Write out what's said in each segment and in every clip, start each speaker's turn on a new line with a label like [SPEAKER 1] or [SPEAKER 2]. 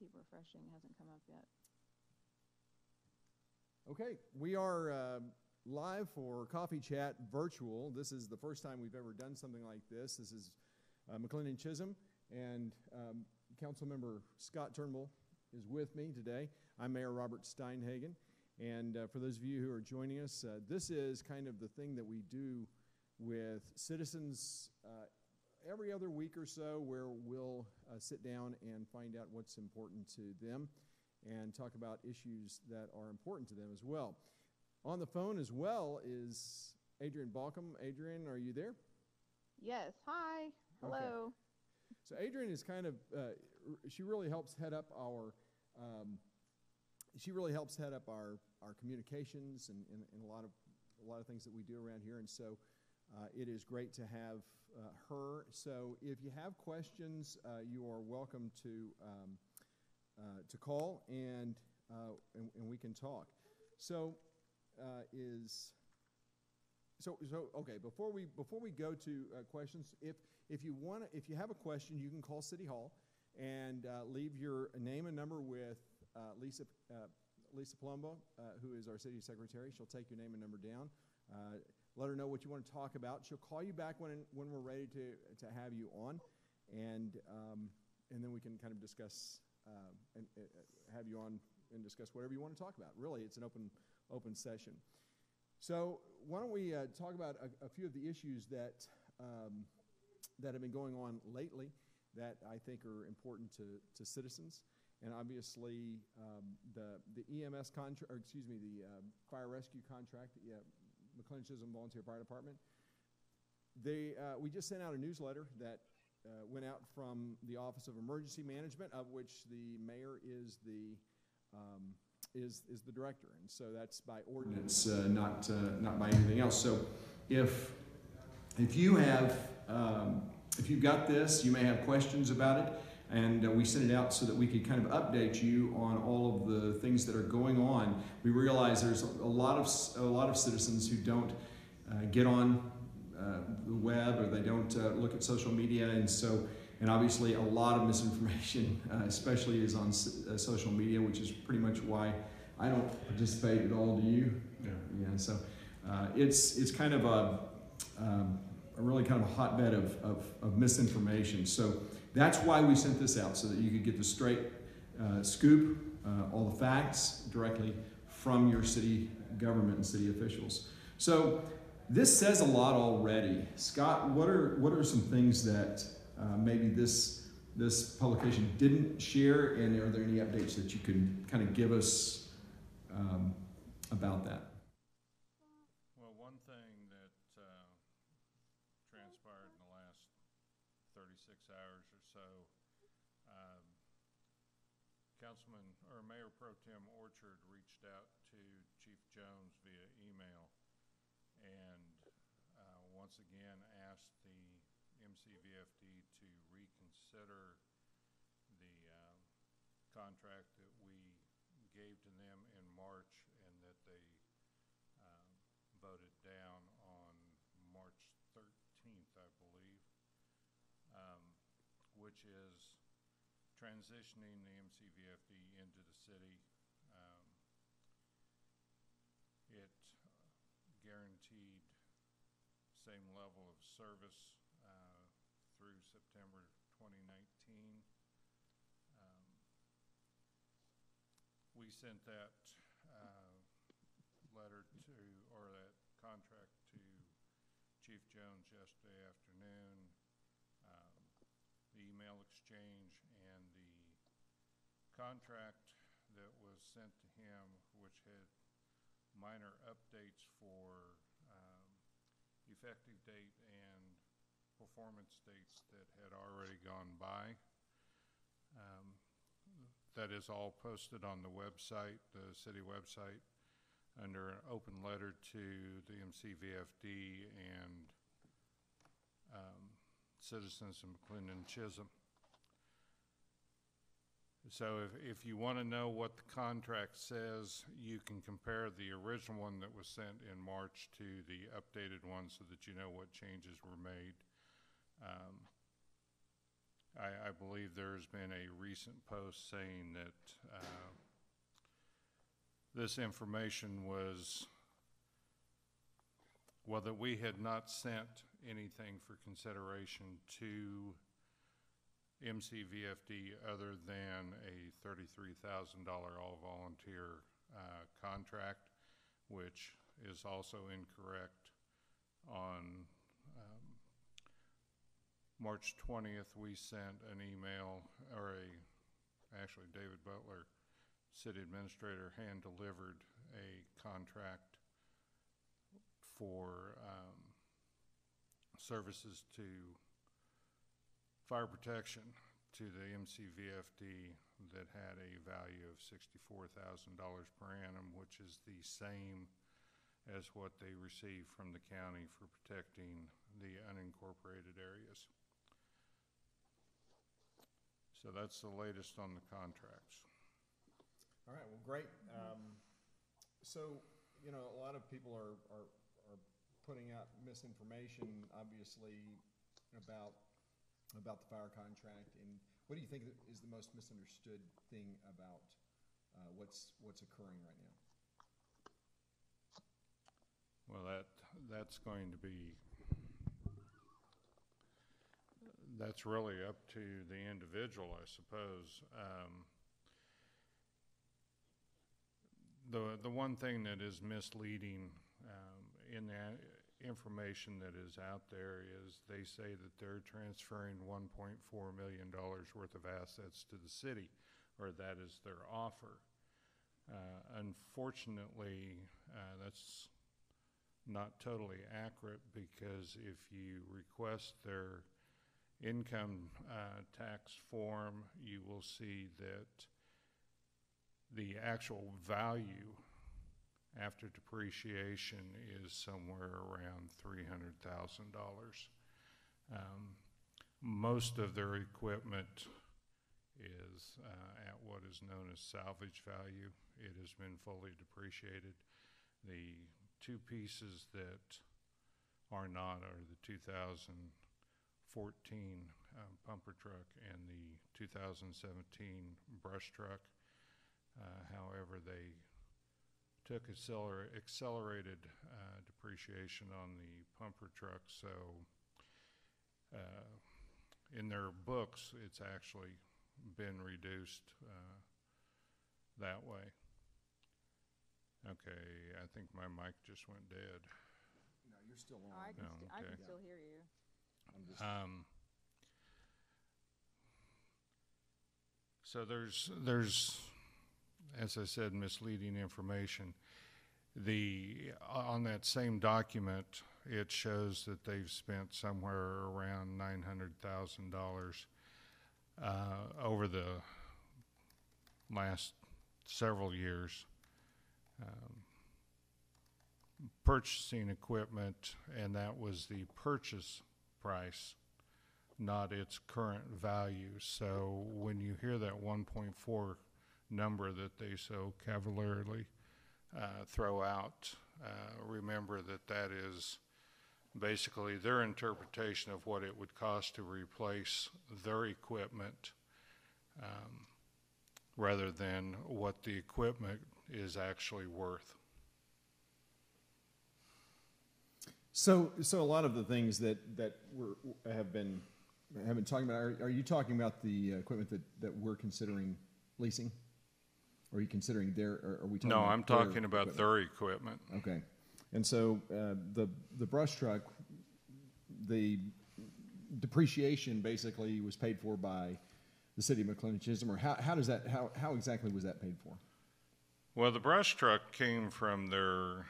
[SPEAKER 1] keep refreshing. It hasn't come up yet.
[SPEAKER 2] Okay, we are live for Coffee Chat virtual. This is the first time we've ever done something like this. This is McLendon-Chisholm, and Councilmember Scott Turnbull is with me today. I'm Mayor Robert Steinhagen, and for those of you who are joining us, this is kind of the thing that we do with citizens every other week or so, where we'll sit down and find out what's important to them and talk about issues that are important to them as well. On the phone as well is Adrian Balcom. Adrian, are you there?
[SPEAKER 1] Yes. Hi. Hello.
[SPEAKER 2] Okay. So Adrian is kind of, she really helps head up our, our communications and a lot of things that we do around here. And so it is great to have her. So if you have questions, you are welcome to call and we can talk. So okay. Before we go to questions, if you have a question, you can call City Hall and leave your name and number with Lisa Palumbo, who is our city secretary. She'll take your name and number down. Let her know what you want to talk about. She'll call you back when we're ready to have you on, and then we can kind of discuss and have you on and discuss whatever you want to talk about. Really, it's an open session. So why don't we talk about a few of the issues that have been going on lately that I think are important to citizens, and obviously the EMS contract, or excuse me, the fire rescue contract, McLendon-Chisholm Volunteer Fire Department. We just sent out a newsletter that went out from the Office of Emergency Management, of which the mayor is the director, and so that's by ordinance, not by anything else. So if you've got this, you may have questions about it, and we sent it out so that we could kind of update you on all of the things that are going on. We realize there's a lot of citizens who don't get on the web, or they don't look at social media, and obviously a lot of misinformation, especially is on social media, which is pretty much why I don't participate at all. Do you? Yeah. So it's kind of a really kind of a hotbed of misinformation. So that's why we sent this out, so that you could get the straight scoop, all the facts directly from your city government and city officials. So this says a lot already. Scott, what are some things that maybe this publication didn't share, and are there any updates that you can kind of give us about that?
[SPEAKER 3] Well, one thing that transpired in the last 36 hours or so, Mayor Pro Tem Orchard reached out to Chief Jones via email and once again asked the MCVFD to reconsider the contract that we gave to them in March, and that they voted down on March 13th, I believe, which is transitioning the MCVFD into the city. It guaranteed same level of service through September 2019. We sent that that contract to Chief Jones yesterday afternoon. The email exchange and the contract that was sent to him, which had minor updates for effective date and performance dates that had already gone by. That is all posted on the website, the city website, under an open letter to the MCVFD and citizens of McLendon-Chisholm. So if you want to know what the contract says, you can compare the original one that was sent in March to the updated one, so that you know what changes were made. I I believe there's been a recent post saying that this information was, well, that we had not sent anything for consideration to MCVFD other than a $33,000 all-volunteer contract, which is also incorrect. On March 20th, we sent an email, or actually David Butler, city administrator, hand-delivered a contract for services to fire protection to the MCVFD that had a value of $64,000 per annum, which is the same as what they receive from the county for protecting the unincorporated areas. So that's the latest on the contracts.
[SPEAKER 2] All right, well, great. So, you know, a lot of people are putting out misinformation, obviously, about the fire contract. And what do you think is the most misunderstood thing about what's occurring right now?
[SPEAKER 3] Well, that's going to be, that's really up to the individual, I suppose. The one thing that is misleading in the information that is out there is they say that they're transferring $1.4 million worth of assets to the city, or that is their offer. Unfortunately, that's not totally accurate, because if you request their income tax form, you will see that the actual value after depreciation is somewhere around $300,000. Most of their equipment is at what is known as salvage value. It has been fully depreciated. The two pieces that are not are the 2014 pumper truck and the 2017 brush truck. However, they took accelerated depreciation on the pumper truck, so in their books it's actually been reduced that way. Okay, I think my mic just went dead.
[SPEAKER 2] No, you're still on.
[SPEAKER 1] Oh, I can
[SPEAKER 3] okay.
[SPEAKER 1] still hear you.
[SPEAKER 2] I'm just
[SPEAKER 3] So there's, as I said, misleading information. On that same document, it shows that they've spent somewhere around $900,000 over the last several years purchasing equipment, and that was the purchase price, not its current value. So when you hear that 1.4 number that they so cavalierly throw out, remember that that is basically their interpretation of what it would cost to replace their equipment, rather than what the equipment is actually worth.
[SPEAKER 2] So a lot of the things that have been talking about, are you talking about the equipment that we're considering leasing? Or are you considering are we talking
[SPEAKER 3] No,
[SPEAKER 2] about
[SPEAKER 3] I'm talking about their equipment.
[SPEAKER 2] Okay. And so the brush truck, the depreciation basically was paid for by the city of McLendon-Chisholm, or how exactly was that paid for?
[SPEAKER 3] Well, the brush truck came from their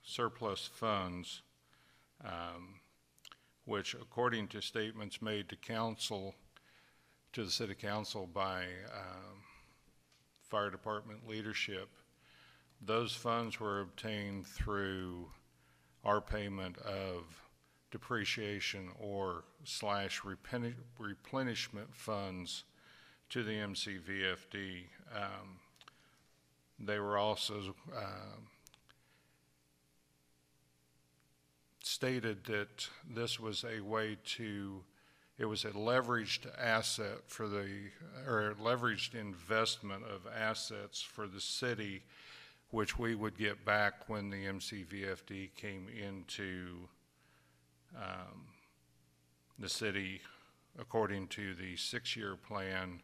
[SPEAKER 3] surplus funds, which, according to statements made to the city council by fire department leadership, those funds were obtained through our payment of depreciation or / replenishment funds to the MCVFD. They were also stated that this was a way to it was a leveraged asset for or a leveraged investment of assets for the city, which we would get back when the MCVFD came into the city according to the 6-year plan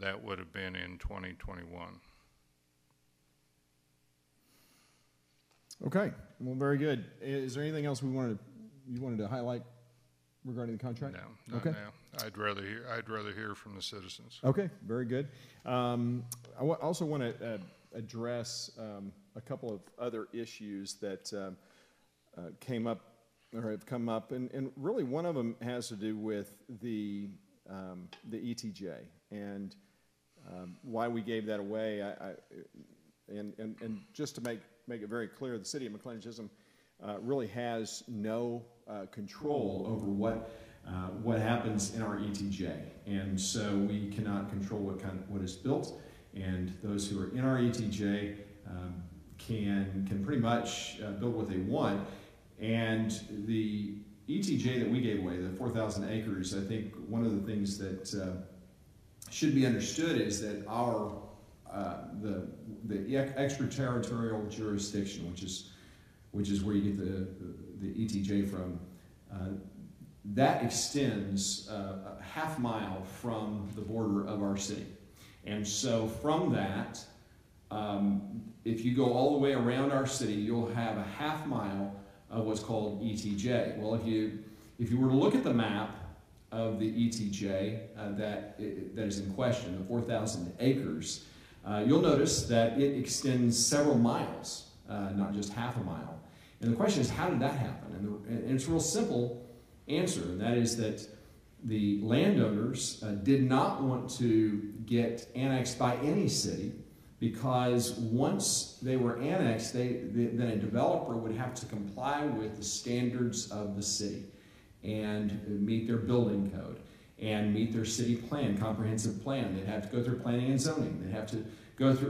[SPEAKER 3] that would have been in 2021.
[SPEAKER 2] Okay, well, very good. Is there anything else you wanted to highlight regarding the contract?
[SPEAKER 3] No, not
[SPEAKER 2] okay.
[SPEAKER 3] now. I'd rather hear from the citizens.
[SPEAKER 2] Okay, very good. I also want to address a couple of other issues that came up or have come up, and really one of them has to do with the ETJ and why we gave that away. And just to make it very clear, the city of McLendon-Chisholm really has no control over what happens in our ETJ, and so we cannot control what is built. And those who are in our ETJ can pretty much build what they want. And the ETJ that we gave away, the 4,000 acres, I think one of the things that should be understood is that our the extraterritorial jurisdiction, which is where you get the ETJ from, that extends a half mile from the border of our city. And so from that, if you go all the way around our city, you'll have a half mile of what's called ETJ. Well, if you were to look at the map of the ETJ that is in question, the 4,000 acres, you'll notice that it extends several miles, not just half a mile. And the question is, how did that happen? And it's a real simple answer, and that is that the landowners did not want to get annexed by any city, because once they were annexed, then a developer would have to comply with the standards of the city and meet their building code and meet their city plan, comprehensive plan. They'd have to go through planning and zoning. They'd have to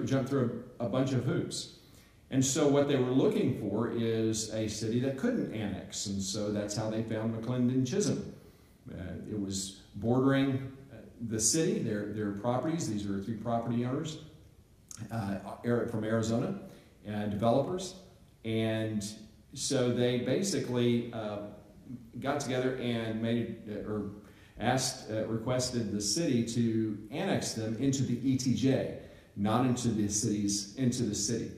[SPEAKER 2] jump through a bunch of hoops. And so what they were looking for is a city that couldn't annex, and so that's how they found McLendon-Chisholm. It was bordering the city, their properties. These are 3 property owners from Arizona, developers. And so they basically got together and requested the city to annex them into the ETJ, not into the city.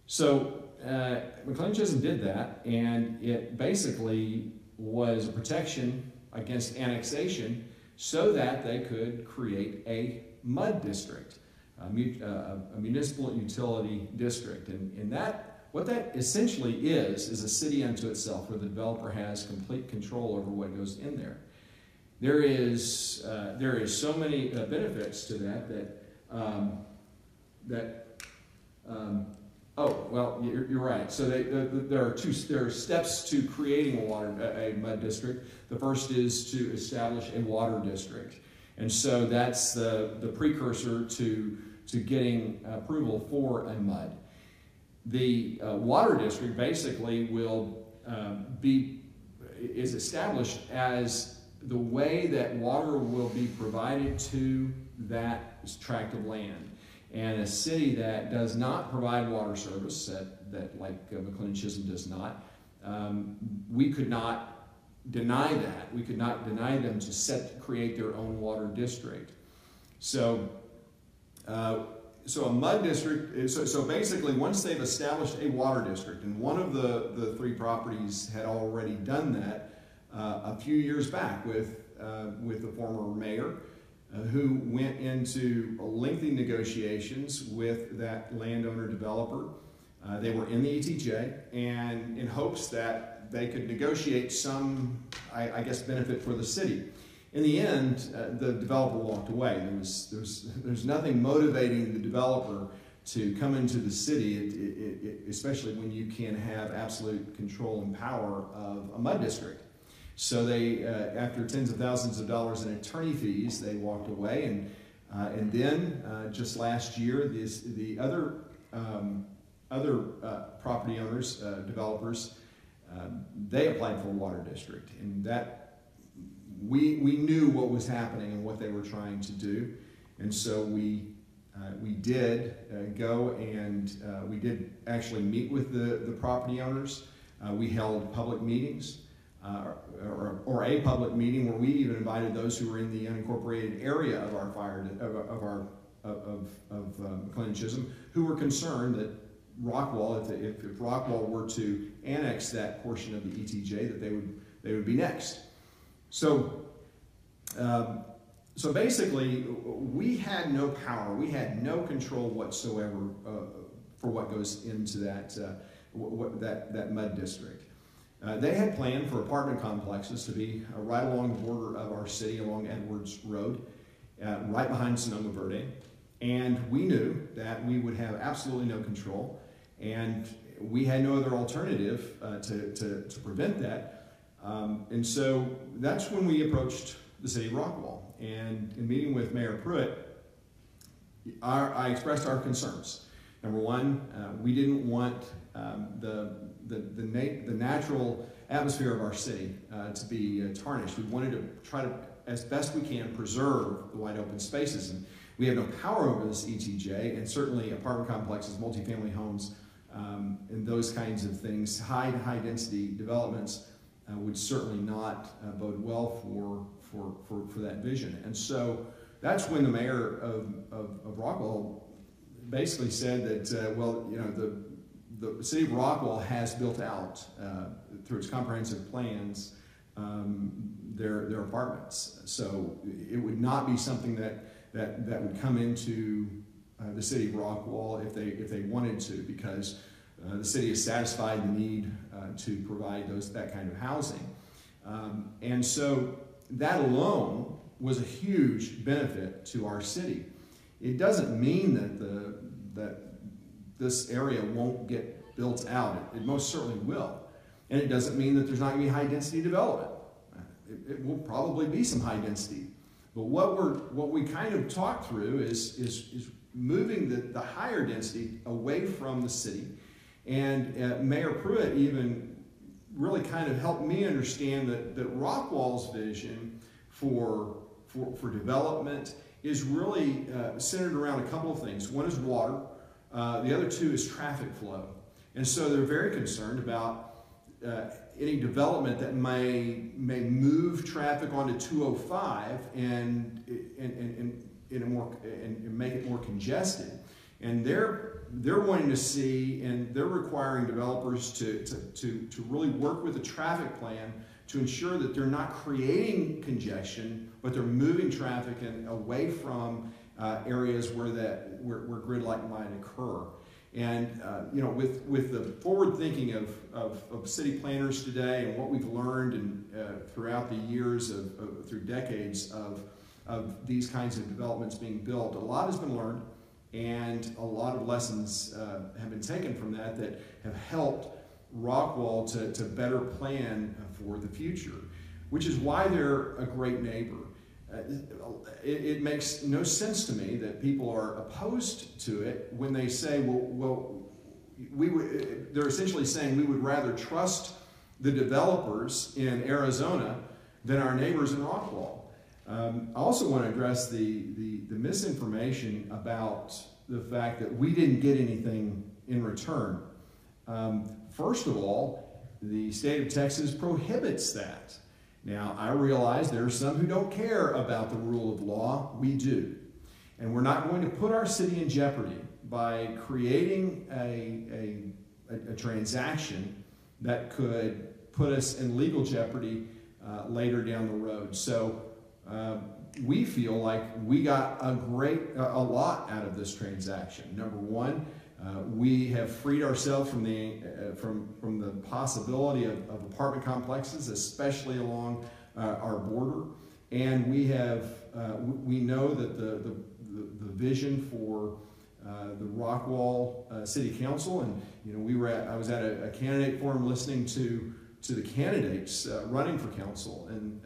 [SPEAKER 2] So McLendon-Chisholm did that, and it basically was a protection against annexation so that they could create a MUD district, a municipal utility district. And what that essentially is a city unto itself, where the developer has complete control over what goes in there. There is so many benefits to that. Oh, well, you're right. So there are steps to creating a MUD district. The first is to establish a water district, and so that's the precursor to getting approval for a MUD. The water district basically is established as the way that water will be provided to that tract of land. And a city that does not provide water service, that like McLendon-Chisholm does not, we could not deny that. We could not deny them to create their own water district. So a MUD district, so basically once they've established a water district, and one of the 3 properties had already done that a few years back with the former mayor, who went into lengthy negotiations with that landowner developer. They were in the ETJ, and in hopes that they could negotiate some, I guess, benefit for the city. In the end, the developer walked away. There's nothing motivating the developer to come into the city, especially when you can have absolute control and power of a MUD district. So they, after tens of thousands of dollars in attorney fees, they walked away. And then just last year, the other property owners, developers, they applied for a water district, and that we knew what was happening and what they were trying to do, and so we did go and we did actually meet with the property owners. We held public meetings, or a public meeting where we even invited those who were in the unincorporated area of our McLendon-Chisholm, who were concerned that Rockwall, if Rockwall were to annex that portion of the ETJ, that they would be next. So basically, we had no power, we had no control whatsoever for what goes into that MUD district. They had planned for apartment complexes to be right along the border of our city, along Edwards Road, right behind Sonoma Verde, and we knew that we would have absolutely no control, and we had no other alternative to prevent that. And so that's when we approached the city of Rockwall. And in meeting with Mayor Pruitt, I expressed our concerns. Number one, we didn't want the natural atmosphere of our city to be tarnished. We wanted to try to, as best we can, preserve the wide open spaces. And we have no power over this ETJ, and certainly apartment complexes, multifamily homes, and those kinds of things, high density developments would certainly not bode well for that vision. And so that's when the mayor of Rockwall basically said that, well, you know, the city of Rockwall has built out through its comprehensive plans their apartments. So it would not be something that would come into the city of Rockwall if they wanted to, because the city has satisfied the need to provide that kind of housing. And so that alone was a huge benefit to our city. It doesn't mean that this area won't get built out. It most certainly will. And it doesn't mean that there's not going to be high density development. It will probably be some high density. But what we kind of talked through is moving the higher density away from the city. And Mayor Pruitt even really kind of helped me understand that Rockwall's vision for development is really centered around a couple of things. One is water. The other two is traffic flow. And so they're very concerned about any development that may move traffic onto 205 and make it more congested. And they're wanting to see, and they're requiring developers to really work with the traffic plan to ensure that they're not creating congestion, but they're moving traffic away from areas where gridlock might occur. And you know, with the forward thinking of city planners today and what we've learned throughout the years through decades of these kinds of developments being built, a lot has been learned, and a lot of lessons have been taken from that have helped Rockwall to better plan for the future, which is why they're a great neighbor. It makes no sense to me that people are opposed to it when they say, well, they're essentially saying we would rather trust the developers in Arizona than our neighbors in Rockwall. I also want to address the misinformation about the fact that we didn't get anything in return. First of all, the state of Texas prohibits that. Now, I realize there are some who don't care about the rule of law. We do. And we're not going to put our city in jeopardy by creating a transaction that could put us in legal jeopardy later down the road. So we feel like we got a lot out of this transaction. Number one, we have freed ourselves from the possibility of apartment complexes, especially along our border, and we know that the vision for the Rockwall City Council, and you know, I was at a candidate forum listening to the candidates running for council, and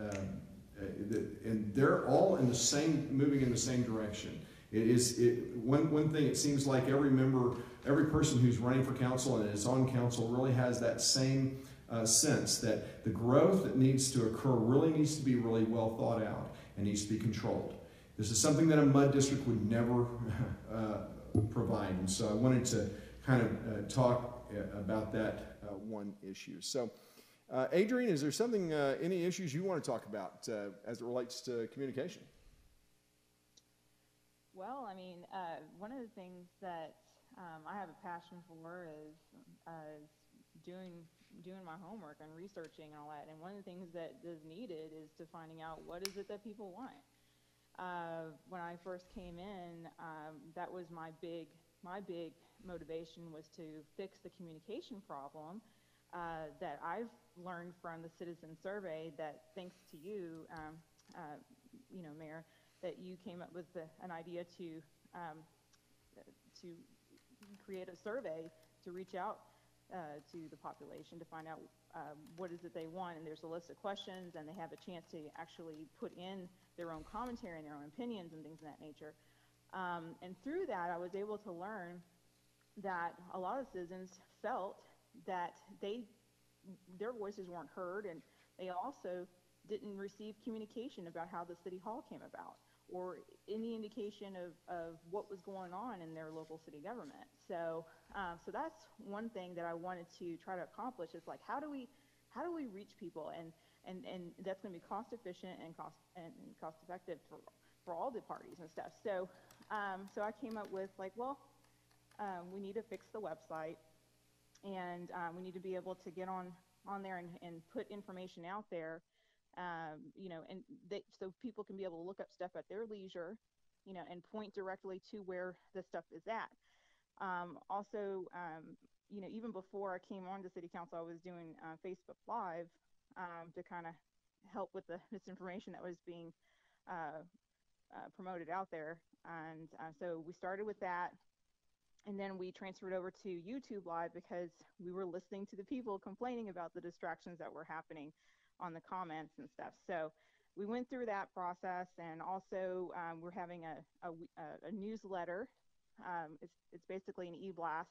[SPEAKER 2] they're all moving in the same direction. One thing, it seems like every person who's running for council and is on council really has that same sense that the growth that needs to occur really needs to be really well thought out and needs to be controlled. This is something that a mud district would never provide, and so I wanted to kind of talk about that one issue. So, Adrian, is there something, any issues you want to talk about as it relates to communication?
[SPEAKER 1] Well, I mean, one of the things that I have a passion for is doing my homework and researching and all that. And one of the things that is needed is to finding out what is it that people want. When I first came in, that was my big motivation, was to fix the communication problem that I've learned from the citizen survey. That thanks to you, Mayor, that you came up with an idea to create a survey to reach out to the population to find out what is it they want. And there's a list of questions, and they have a chance to actually put in their own commentary and their own opinions and things of that nature. And through that, I was able to learn that a lot of citizens felt that their voices weren't heard, and they also didn't receive communication about how the city hall came about, or any indication of what was going on in their local city government. So that's one thing that I wanted to try to accomplish, is like, how do we reach people, and that's going to be cost efficient and cost effective for all the parties and stuff. So I came up with, like, well, we need to fix the website, and we need to be able to get on there and put information out there, so people can be able to look up stuff at their leisure, and point directly to where the stuff is at. Also, even before I came on to City Council, I was doing Facebook Live to kind of help with the misinformation that was being promoted out there. And so we started with that, and then we transferred over to YouTube Live because we were listening to the people complaining about the distractions that were happening on the comments and stuff. So we went through that process, and also we're having a newsletter. It's basically an e-blast.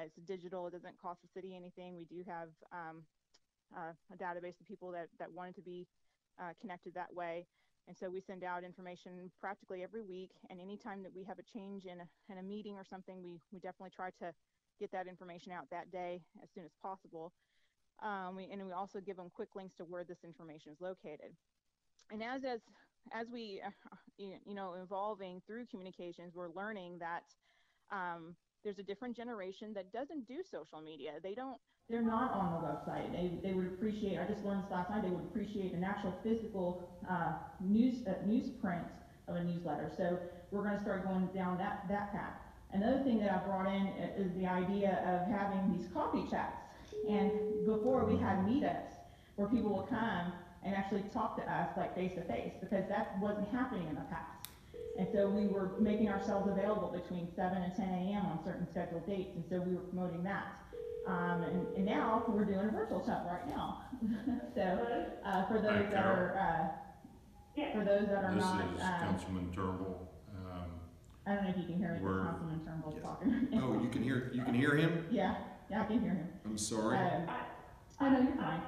[SPEAKER 1] It's digital. It doesn't cost the city anything. We do have a database of people that wanted to be connected that way. And so we send out information practically every week, and anytime that we have a change in a meeting or something, we definitely try to get that information out that day as soon as possible. And we also give them quick links to where this information is located. And as we evolving through communications, we're learning that there's a different generation that doesn't do social media. They're not on the website. They would appreciate, I just learned this last night, they would appreciate an actual physical newsprint of a newsletter. So we're going to start going down that path. Another thing that I brought in is the idea of having these coffee chats. And before, we had meetups where people would come and actually talk to us, like, face to face, because that wasn't happening in the past. And so we were making ourselves available between 7 and 10 a.m. on certain scheduled dates, and so we were promoting that. And now we're doing a virtual chat right now. So for those that are not,
[SPEAKER 3] this is Councilman Turnbull.
[SPEAKER 1] I don't know if you can hear me, but Councilman Turnbull's talking.
[SPEAKER 2] Oh, you can hear him?
[SPEAKER 1] Yeah, I can hear him.
[SPEAKER 2] I'm sorry.
[SPEAKER 1] I know, you're fine.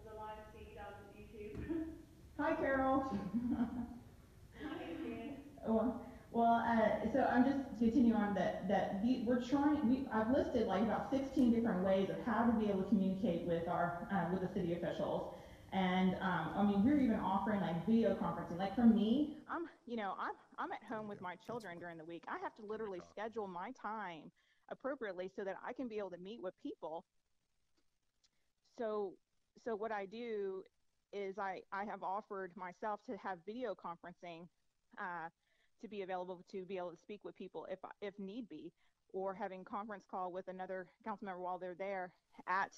[SPEAKER 4] The live feed on YouTube.
[SPEAKER 1] Hi, Carol. So I'm just continuing on I've listed like about 16 different ways of how to be able to communicate with the city officials. And we're even offering like video conferencing. Like for me, I'm at home with my children during the week. I have to literally schedule my time appropriately so that I can be able to meet with people. So what I do is I have offered myself to have video conferencing to be available to be able to speak with people if need be, or having conference call with another council member while they're there at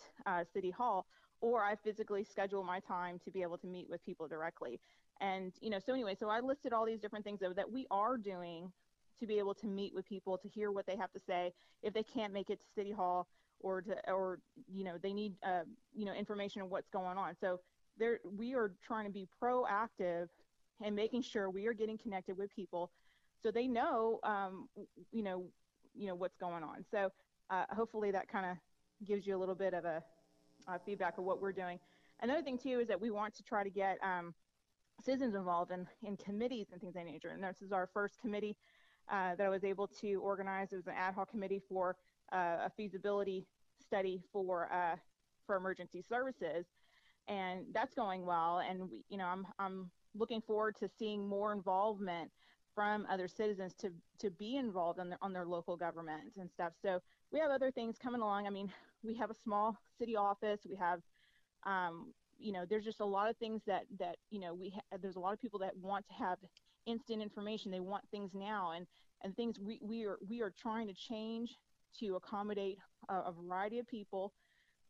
[SPEAKER 1] City Hall, or I physically schedule my time to be able to meet with people directly. And so I listed all these different things that we are doing to be able to meet with people, to hear what they have to say if they can't make it to City Hall, or they need information on what's going on. So we are trying to be proactive and making sure we are getting connected with people so they know what's going on. So hopefully that kind of gives you a little bit of a feedback of what we're doing. Another thing too is that we want to try to get citizens involved in committees and things of that nature. And this is our first committee that I was able to organize. It was an ad hoc committee for a feasibility study for emergency services, and that's going well. And we, I'm looking forward to seeing more involvement from other citizens to be involved on their local government and stuff. So we have other things coming along. I mean, we have a small city office. We have, there's just a lot of things that there's a lot of people that want to have instant information. They want things now, and things we are trying to change to accommodate a variety of people,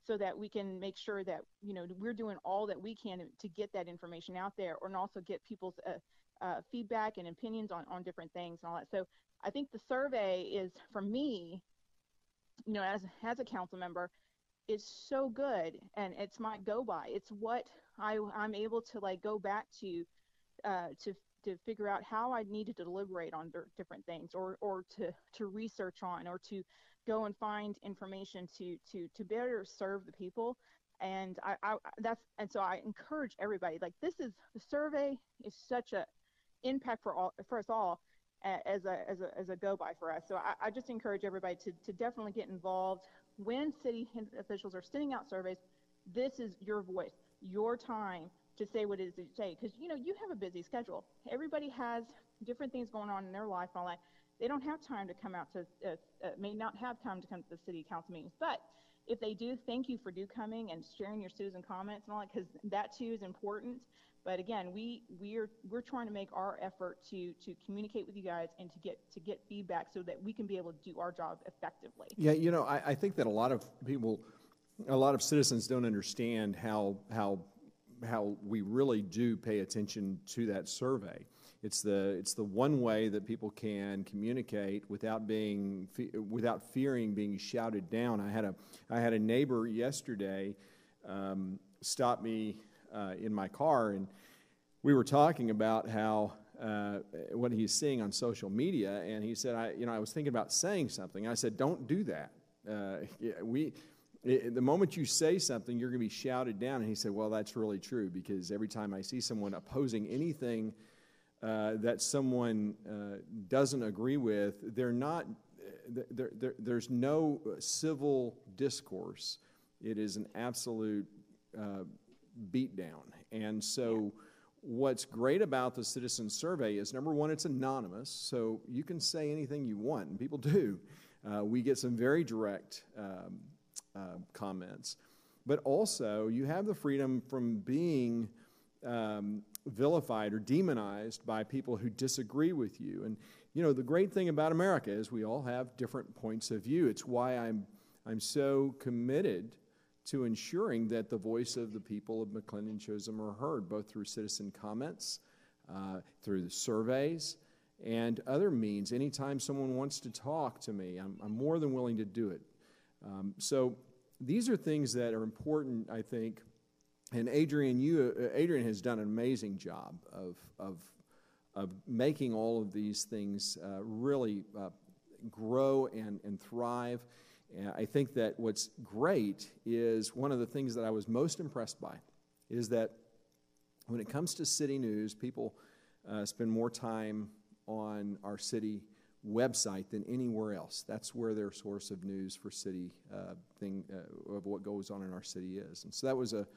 [SPEAKER 1] so that we can make sure that we're doing all that we can to get that information out there, and also get people's feedback and opinions on different things and all that. So I think the survey is, for me, as a council member, is so good, and it's my go by. It's what I'm able to go back to figure out how I need to deliberate on different things, or to research on, or to go and find information to better serve the people. And so I encourage everybody, the survey is such a impact for us all, as a go by for us. So I just encourage everybody to definitely get involved. When city officials are sending out surveys, this is your voice, your time to say what it is that you say, because you have a busy schedule. Everybody has different things going on in their life and all that. They don't have time to come out to may not have time to come to the city council meetings, but if they do, thank you for coming and sharing your citizen comments and all that, because that too is important. But again, we're trying to make our effort to communicate with you guys and to get feedback, so that we can be able to do our job effectively.
[SPEAKER 2] Yeah, I think that a lot of citizens don't understand how we really do pay attention to that survey. It's the one way that people can communicate without fearing being shouted down. I had a neighbor yesterday stop me in my car, and we were talking about how what he's seeing on social media, and he said, I was thinking about saying something. I said, don't do that. The moment you say something, you're going to be shouted down. And he said, well, that's really true, because every time I see someone opposing anything that someone doesn't agree with, there's no civil discourse. It is an absolute beatdown. And so what's great about the citizen survey is, number one, it's anonymous, so you can say anything you want, and people do. We get some very direct comments, but also you have the freedom from being vilified or demonized by people who disagree with you. And the great thing about America is we all have different points of view. It's why I'm so committed to ensuring that the voice of the people of McLendon-Chisholm are heard, both through citizen comments, through the surveys, and other means. Anytime someone wants to talk to me, I'm more than willing to do it. So these are things that are important, I think. And Adrian has done an amazing job of making all of these things really grow and thrive. And I think that what's great is, one of the things that I was most impressed by is that when it comes to city news, people spend more time on our city website than anywhere else. That's where their source of news for city of what goes on in our city is. And so that was a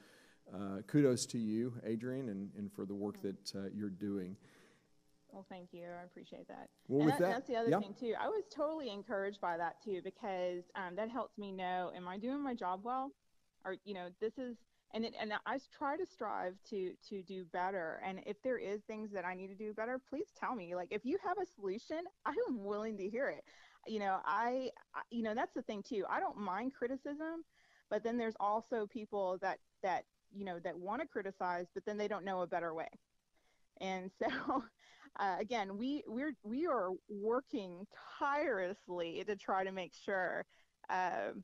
[SPEAKER 2] kudos to you, Adrian, and for the work that you're doing.
[SPEAKER 1] Well, thank you. I appreciate that.
[SPEAKER 2] Well,
[SPEAKER 1] and that's the other thing, too. I was totally encouraged by that, too, because that helps me know, am I doing my job well? Or, this is, and I try to strive to do better. And if there is things that I need to do better, please tell me. If you have a solution, I am willing to hear it. That's the thing, too. I don't mind criticism, but then there's also people that want to criticize, but then they don't know a better way. And so, again, we are working tirelessly to try to make sure that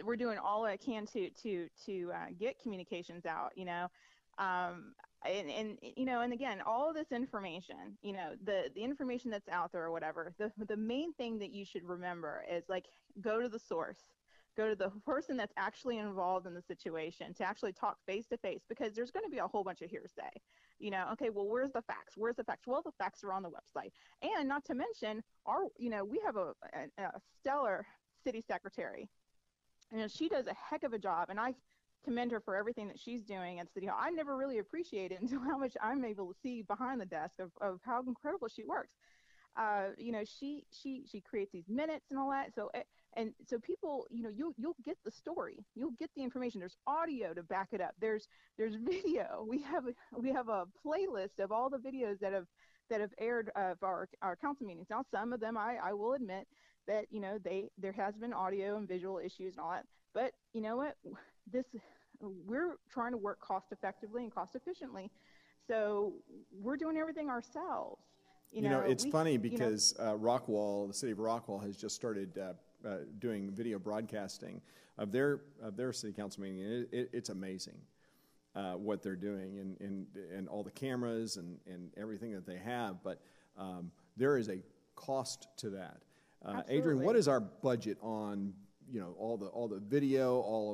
[SPEAKER 1] we're doing all I can to get communications out. And again, all of this information, the information that's out there or whatever. The main thing that you should remember is go to the source. go to the person that's actually involved in the situation, to actually talk face to face, because there's going to be a whole bunch of hearsay. Okay, well, where's the facts? Where's the facts? Well, the facts are on the website. And not to mention, we have a stellar city secretary. She does a heck of a job, and I commend her for everything that she's doing at City Hall. I never really appreciate it until how much I'm able to see behind the desk of how incredible she works. She creates these minutes and all that. So people, you'll get the story, you'll get the information. There's audio to back it up. There's video. We have a playlist of all the videos that have aired of our council meetings. Now, some of them I will admit that there has been audio and visual issues and all that. But you know what? We're trying to work cost effectively and cost efficiently, so we're doing everything ourselves.
[SPEAKER 2] It's funny because Rockwall, the city of Rockwall, has just started doing video broadcasting of their city council meeting. It's amazing what they're doing, and all the cameras and everything that they have. But there is a cost to that. Adrian, what is our budget on all the video, all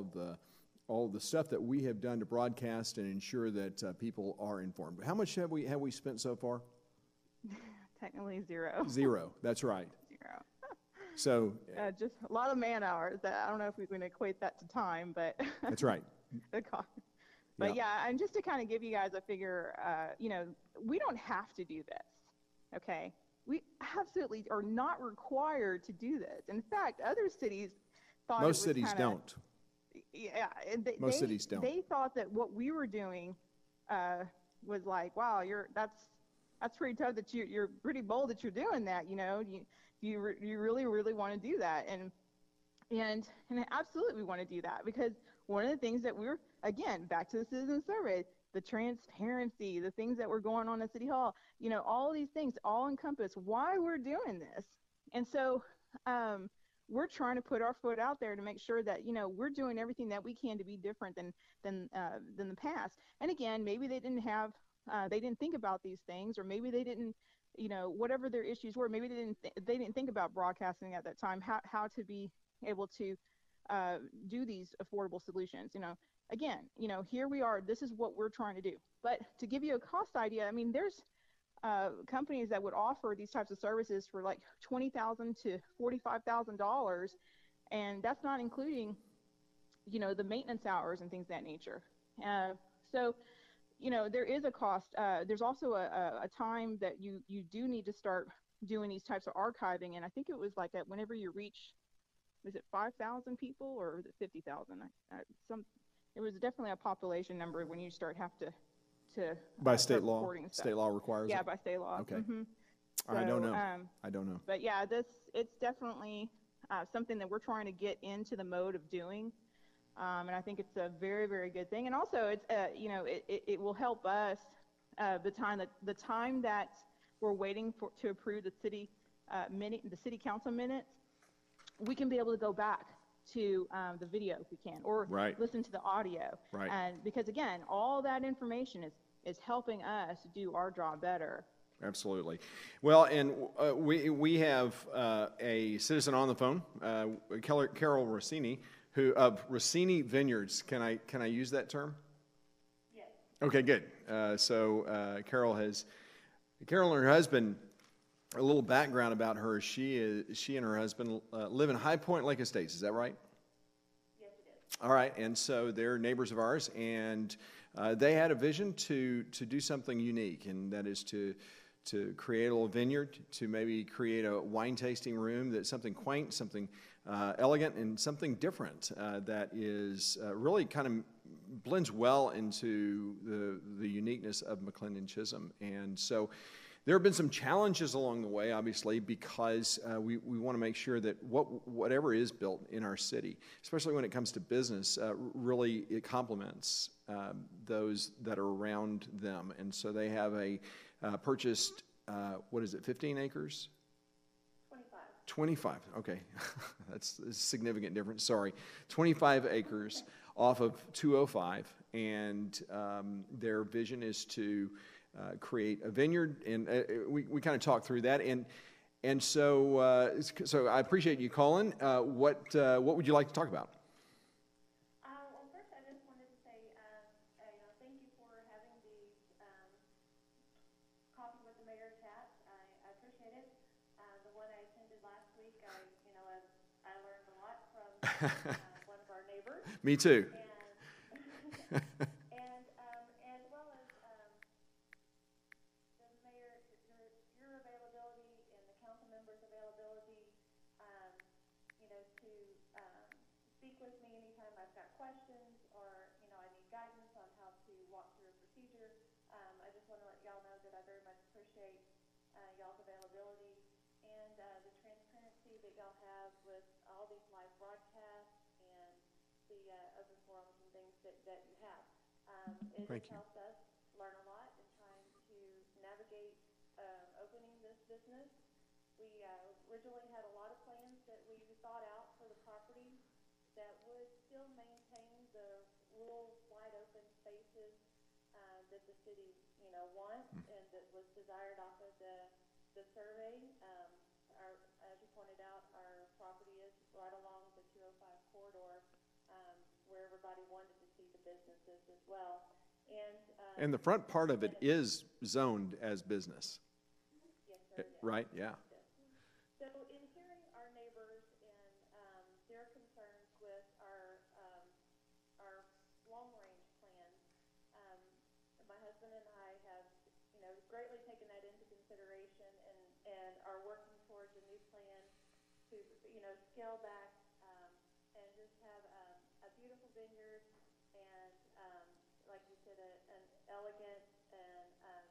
[SPEAKER 2] of the stuff that we have done to broadcast and ensure that people are informed? How much have we spent so far?
[SPEAKER 1] Technically zero.
[SPEAKER 2] Zero. That's right.
[SPEAKER 1] Zero.
[SPEAKER 2] So
[SPEAKER 1] just a lot of man hours. I don't know if we can equate that to time, but
[SPEAKER 2] that's right.
[SPEAKER 1] The cost. But yeah, and just to kind of give you guys a figure, we don't have to do this. Okay, we absolutely are not required to do this. In fact, other cities thought
[SPEAKER 2] most cities don't.
[SPEAKER 1] Yeah,
[SPEAKER 2] most cities don't.
[SPEAKER 1] They thought that what we were doing was like, wow, that's pretty tough. That you're pretty bold that you're doing that. You really want to do that, and absolutely we want to do that, because one of the things that we're, again, back to the citizen survey, the transparency, the things that were going on at City Hall, all these things all encompass why we're doing this. And so we're trying to put our foot out there to make sure that we're doing everything that we can to be different than the past. And again, maybe they didn't think about these things, or maybe they didn't, whatever their issues were, maybe they didn't think about broadcasting at that time, how to be able to do these affordable solutions. Again, here we are, this is what we're trying to do. But to give you a cost idea, I mean, there's companies that would offer these types of services for like $20,000 to $45,000, and that's not including, the maintenance hours and things of that nature. So there is a cost. There's also a time that you do need to start doing these types of archiving, and I think it was like whenever you reach, was it 5,000 people or was it 50,000? It was definitely a population number when you start have to
[SPEAKER 2] by state law. State law requires it?
[SPEAKER 1] Yeah, by state law.
[SPEAKER 2] Okay.
[SPEAKER 1] Mm-hmm.
[SPEAKER 2] So, I don't know.
[SPEAKER 1] But yeah, it's definitely something that we're trying to get into the mode of doing. And I think it's a very, very good thing. And also, it's it will help us the time that we're waiting to approve the city council minutes. We can be able to go back to the video if we can, or listen to the audio.
[SPEAKER 2] Right. And
[SPEAKER 1] because again, all that information is helping us do our job better.
[SPEAKER 2] Absolutely. Well, and we have a citizen on the phone, Carol Rossini, who of Rossini Vineyards. Can I use that term?
[SPEAKER 4] Yes.
[SPEAKER 2] Okay, good. So Carol and her husband. A little background about her: she and her husband live in High Point Lake Estates. Is that right?
[SPEAKER 4] Yes, it is.
[SPEAKER 2] All right, and so they're neighbors of ours, and they had a vision to do something unique, and that is to create a little vineyard, to maybe create a wine tasting room that's something quaint, something elegant, and something different that is really kind of blends well into the uniqueness of McLendon-Chisholm. And so there have been some challenges along the way, obviously, because we want to make sure that whatever is built in our city, especially when it comes to business, really it complements those that are around them. And so they have purchased, 15 acres? 25. Okay. That's a significant difference. Sorry. 25 acres off of 205. And their vision is to create a vineyard. And we kind of talked through that. And so I appreciate you calling. What would you like to talk about?
[SPEAKER 4] I learned a lot from one of our neighbors.
[SPEAKER 2] Me too.
[SPEAKER 4] And as well as the mayor, your availability and the council members' availability, to speak with me anytime I've got questions or, I need guidance on how to walk through a procedure. I just want to let y'all know that I very much appreciate y'all's availability and the transparency that y'all have with all these live broadcasts and the open forums and things that you have. It has helped us learn a lot in trying to navigate opening this business. We originally had a lot of plans that we thought out for the property that would still maintain the rural, wide open spaces that the city, wants and that was desired off of the survey. As you pointed out, our property is right along the 205 corridor, where everybody wanted to see the businesses as well.
[SPEAKER 2] And the front part of it is zoned as business.
[SPEAKER 4] Yes, sir.
[SPEAKER 2] Right? Yeah.
[SPEAKER 4] So in hearing our neighbors and their concerns with our long-range plan, my husband and I have, greatly taken that into consideration and are working towards a new plan to, scale back and just have a beautiful vineyard and, like you said, an elegant and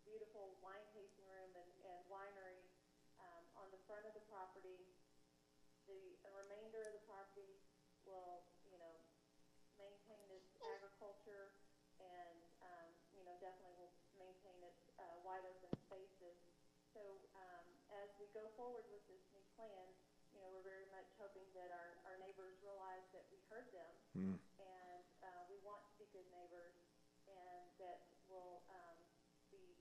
[SPEAKER 4] beautiful wine tasting room and winery on the front of the property. The remainder of the property will, maintain its agriculture and, definitely will maintain its wide open spaces. So as we go forward with this new plan, we're very much hoping that our neighbors realize that we heard them and we want to be good neighbors and that will be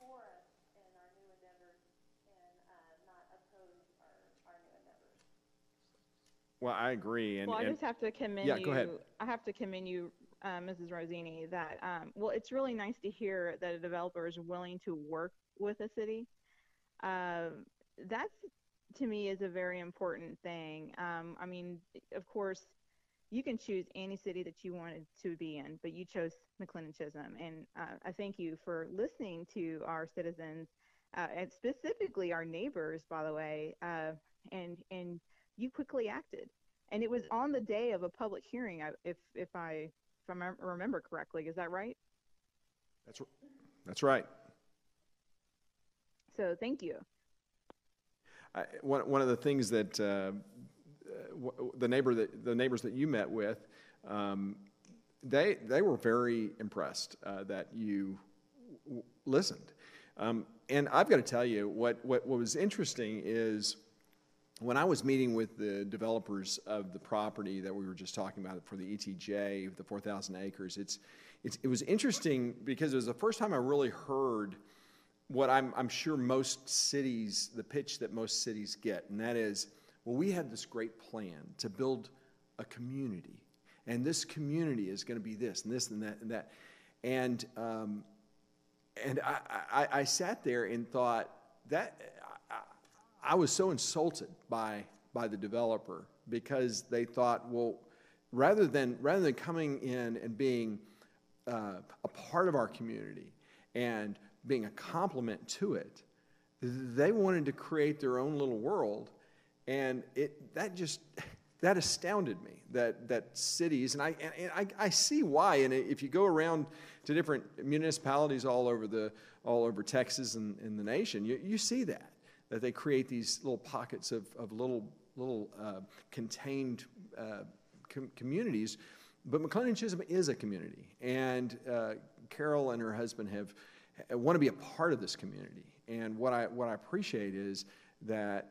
[SPEAKER 4] for us in our new endeavors and not oppose our new endeavors.
[SPEAKER 2] Well, I agree.
[SPEAKER 1] Well, I just have to commend you.
[SPEAKER 2] Yeah, go ahead.
[SPEAKER 1] I have to commend you, Mrs. Rossini, that, well, it's really nice to hear that a developer is willing to work with a city. That's, to me, is a very important thing. I mean, of course, you can choose any city that you wanted to be in, but you chose McLendon-Chisholm. And I thank you for listening to our citizens, and specifically our neighbors, by the way, and you quickly acted. And it was on the day of a public hearing, if I remember correctly. Is that right?
[SPEAKER 2] That's right.
[SPEAKER 1] So thank you.
[SPEAKER 2] One of the things that the neighbors that you met with, they were very impressed that you listened. And I've got to tell you, what was interesting is when I was meeting with the developers of the property that we were just talking about for the ETJ, the 4,000 acres, it was interesting because it was the first time I really heard what I'm sure most cities, the pitch that most cities get, and that is, well, we had this great plan to build a community, and this community is going to be this and this and that and that. And I sat there and thought that I was so insulted by the developer because they thought, well, rather than coming in and being a part of our community and being a complement to it, they wanted to create their own little world, and that astounded me. That cities, and I see why. And if you go around to different municipalities all over Texas and the nation, you see that they create these little pockets of little contained communities. But McLendon-Chisholm is a community, and Carol and her husband want to be a part of this community. And what I appreciate is that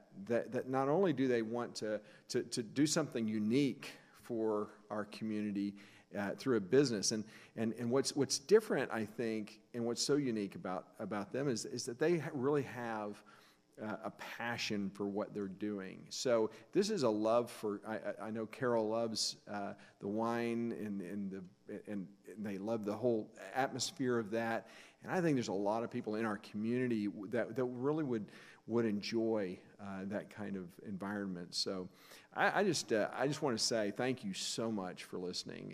[SPEAKER 2] not only do they want to do something unique for our community through a business, and what's different, I think, and what's so unique about them is that they really have a passion for what they're doing. So this is a love for, I know Carol loves the wine and they love the whole atmosphere of that. And I think there's a lot of people in our community that really would enjoy that kind of environment. So I just want to say thank you so much for listening.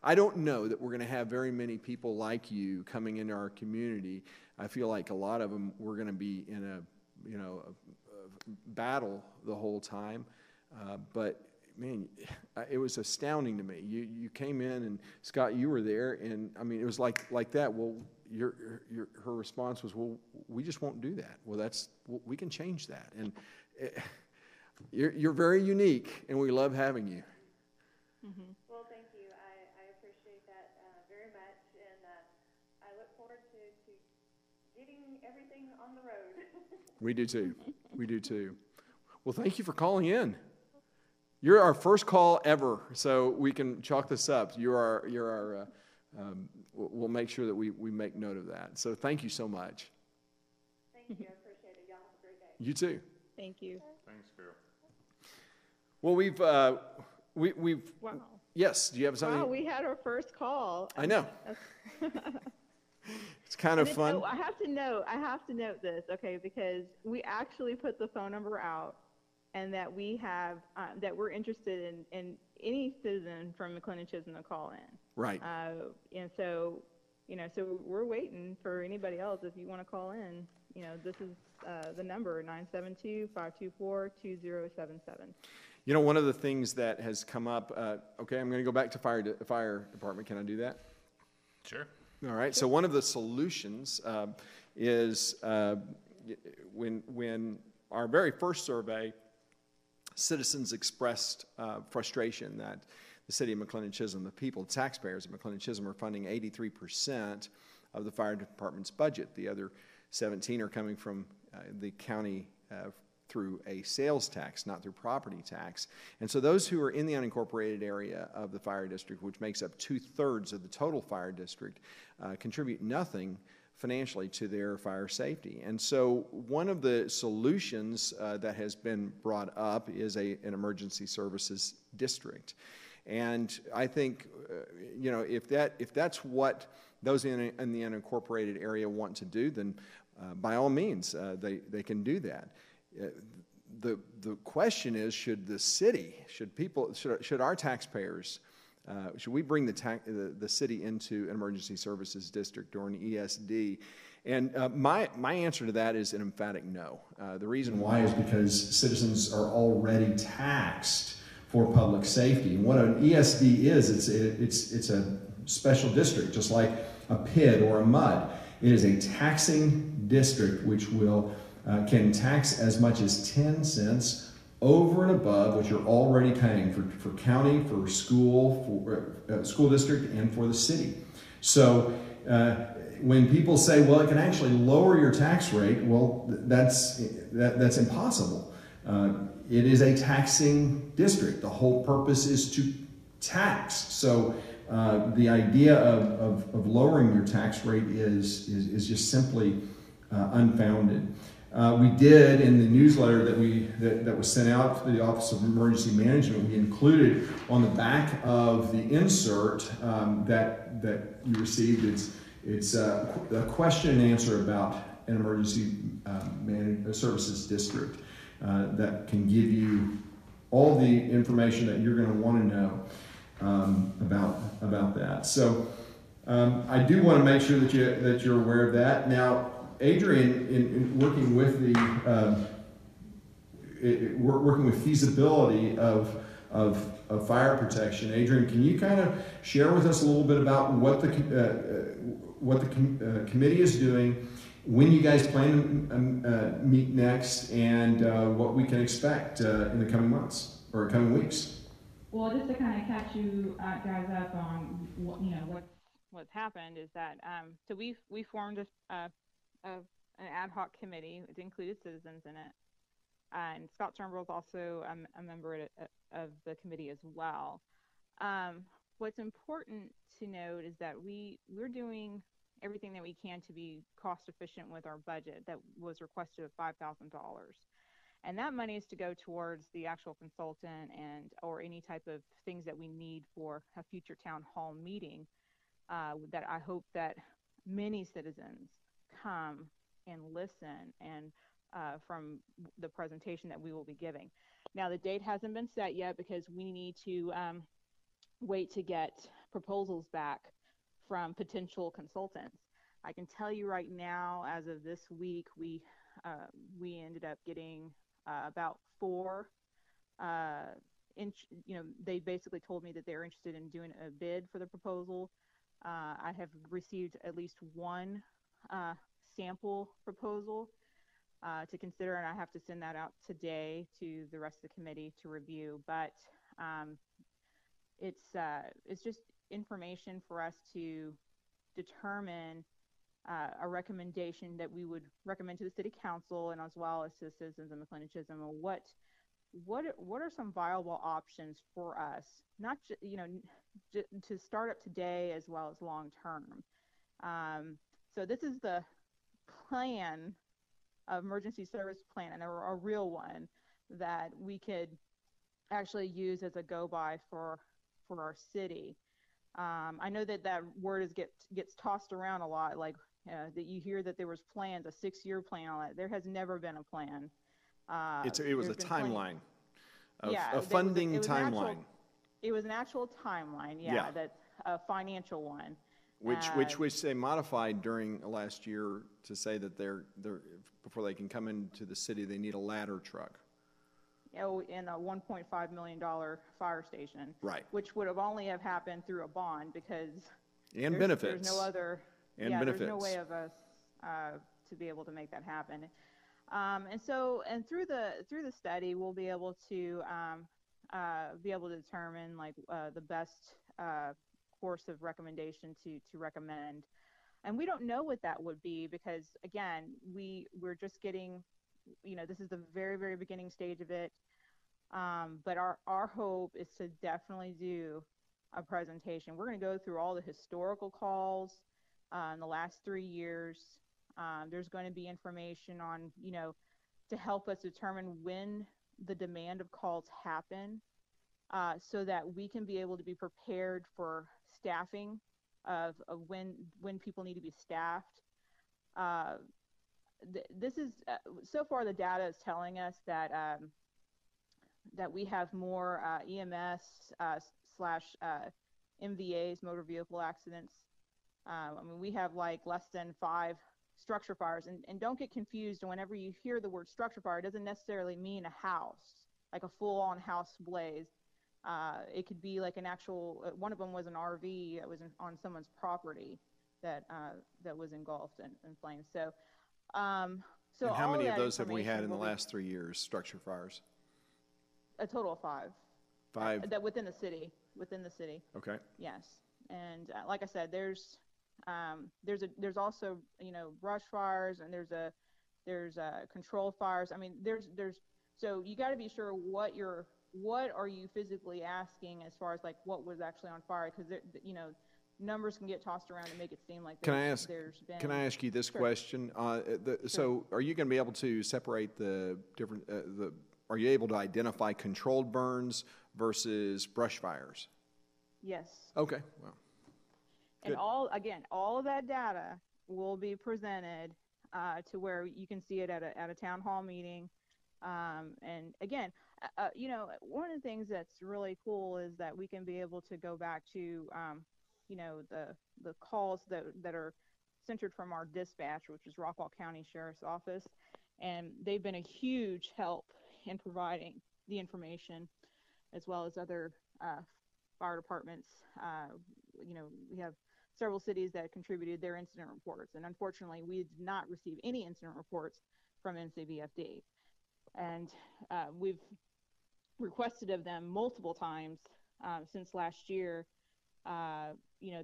[SPEAKER 2] I don't know that we're going to have very many people like you coming into our community. I feel like a lot of them, we're going to be in a battle the whole time. But man, it was astounding to me. You came in, and Scott, you were there, and I mean, it was like that. Well, her response was, "Well, we just won't do that." Well, we can change that, and you're very unique, and we love having you.
[SPEAKER 4] Mm-hmm. Well, thank you. I appreciate that very much, and I look forward to getting everything on the road.
[SPEAKER 2] We do too. We do too. Well, thank you for calling in. You're our first call ever, so we can chalk this up. You're our. We'll make sure that we make note of that. So thank you so much.
[SPEAKER 4] Thank you. I appreciate it. Y'all have a great day.
[SPEAKER 2] You too.
[SPEAKER 1] Thank you.
[SPEAKER 3] Thanks, Carol.
[SPEAKER 2] Well, we've.
[SPEAKER 1] Wow.
[SPEAKER 2] Yes. Do you have something?
[SPEAKER 1] Wow, we had our first call.
[SPEAKER 2] I know. It's kind of fun.
[SPEAKER 1] I have to note this, okay, because we actually put the phone number out, and that we have that we're interested in any citizen from McLendon-Chisholm to call in.
[SPEAKER 2] Right.
[SPEAKER 1] And so, so we're waiting for anybody else. If you want to call in, this is the number 972-524-2077.
[SPEAKER 2] One of the things that has come up. Okay, I'm going to go back to fire department. Can I do that?
[SPEAKER 3] Sure.
[SPEAKER 2] All right. So one of the solutions is when our very first survey, citizens expressed frustration that the city of McLendon-Chisholm, the people, the taxpayers of McLendon-Chisholm, are funding 83% of the fire department's budget. The other 17 are coming from the county through a sales tax, not through property tax. And so those who are in the unincorporated area of the fire district, which makes up 2/3 of the total fire district, contribute nothing financially to their fire safety. And so one of the solutions that has been brought up is an emergency services district. And I think, if that's what those in the unincorporated area want to do, then by all means, they can do that. The question is, should the city, should our taxpayers, should we bring the city into an emergency services district or an ESD? And my answer to that is an emphatic no. The reason why is because citizens are already taxed for public safety. And what an ESD is, it's a special district, just like a PID or a MUD. It is a taxing district which can tax as much as 10 cents over and above what you're already paying for county, for school, for school district, and for the city. So when people say, well, it can actually lower your tax rate, well, that's impossible. It is a taxing district. The whole purpose is to tax. So the idea of lowering your tax rate is just simply unfounded. We did, in the newsletter that was sent out to the Office of Emergency Management, we included on the back of the insert that you received, it's a question and answer about an emergency services district that can give you all the information that you're going to want to know about that. So I do want to make sure that you're aware of that. Now, Adrian, in working with working with feasibility of fire protection, Adrian, can you kind of share with us a little bit about what the committee is doing, when you guys plan to meet next, and what we can expect in the coming months or coming weeks?
[SPEAKER 1] Well, just to kind of catch you guys up on what's happened is that so we formed an ad hoc committee. It included citizens in it, and Scott Turnbull is also a member of the committee as well. What's important to note is that we're doing everything that we can to be cost efficient with our budget that was requested of $5,000. And that money is to go towards the actual consultant and or any type of things that we need for a future town hall meeting, that I hope that many citizens come and listen and from the presentation that we will be giving. Now, the date hasn't been set yet because we need to wait to get proposals back from potential consultants. I can tell you right now, as of this week, we ended up getting about 4. They basically told me that they're interested in doing a bid for the proposal. I have received at least 1 sample proposal to consider, and I have to send that out today to the rest of the committee to review. But it's just information for us to determine a recommendation that we would recommend to the city council and as well as to the citizens of McLendon-Chisholm. What are some viable options for us, not to start up today as well as long term. So this is the plan, emergency service plan, and a real one that we could actually use as a go-by for our city. I know that word gets tossed around a lot, like that you hear that there was plans, a 6-year plan on it. There has never been a plan.
[SPEAKER 5] It was a timeline,
[SPEAKER 1] a
[SPEAKER 5] funding timeline.
[SPEAKER 1] It was an actual timeline, that a financial one.
[SPEAKER 5] Which they modified during last year to say that they're before they can come into the city, they need a ladder truck.
[SPEAKER 1] In a $1.5 million fire station,
[SPEAKER 5] right?
[SPEAKER 1] Which would have only have happened through a bond because
[SPEAKER 5] benefits.
[SPEAKER 1] There's no other
[SPEAKER 5] benefits.
[SPEAKER 1] There's no way of us to be able to make that happen. And through the study, we'll be able to determine like the best course of recommendation to recommend. And we don't know what that would be because again, we're just getting. This is the very, very beginning stage of it. But our hope is to definitely do a presentation. We're going to go through all the historical calls in the last 3 years. There's going to be information on, to help us determine when the demand of calls happen so that we can be able to be prepared for staffing of when people need to be staffed. This is so far the data is telling us that that we have more EMS / MVAs, motor vehicle accidents. We have like less than 5 structure fires, and don't get confused. Whenever you hear the word structure fire, it doesn't necessarily mean a house, like a full-on house blaze. It could be like an actual. One of them was an RV that was on someone's property that was engulfed in flames. So. And
[SPEAKER 5] how many of those have we had in the last 3 years, structure fires?
[SPEAKER 1] A total of 5.
[SPEAKER 5] 5?
[SPEAKER 1] That within the city.
[SPEAKER 5] Okay.
[SPEAKER 1] Yes. And like I said, there's also, brush fires, and there's controlled fires. So you got to be sure what are you physically asking as far as like what was actually on fire, because numbers can get tossed around and make it seem like
[SPEAKER 5] Can I ask you this question?
[SPEAKER 1] Sure.
[SPEAKER 5] So are you going to be able to separate the different, are you able to identify controlled burns versus brush fires?
[SPEAKER 1] Yes.
[SPEAKER 5] Okay. Well,
[SPEAKER 1] and
[SPEAKER 5] good.
[SPEAKER 1] all of that data will be presented to where you can see it at a town hall meeting. And again, one of the things that's really cool is that we can be able to go back to the calls that are centered from our dispatch, which is Rockwall County Sheriff's Office, and they've been a huge help in providing the information, as well as other fire departments. We have several cities that contributed their incident reports, and unfortunately, we did not receive any incident reports from MCVFD, and we've requested of them multiple times since last year.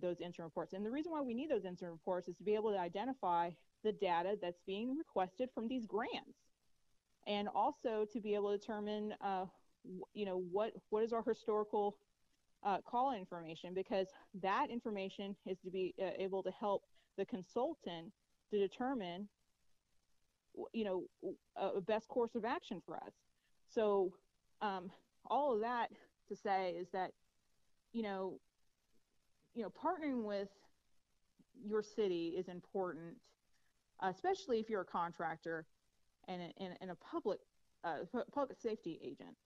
[SPEAKER 1] Those incident reports. And the reason why we need those incident reports is to be able to identify the data that's being requested from these grants, and also to be able to determine, what is our historical call information, because that information is to be able to help the consultant to determine, you know, a best course of action for us. So all of that to say is that, you know, partnering with your city is important, especially if you're a contractor and a public safety agent.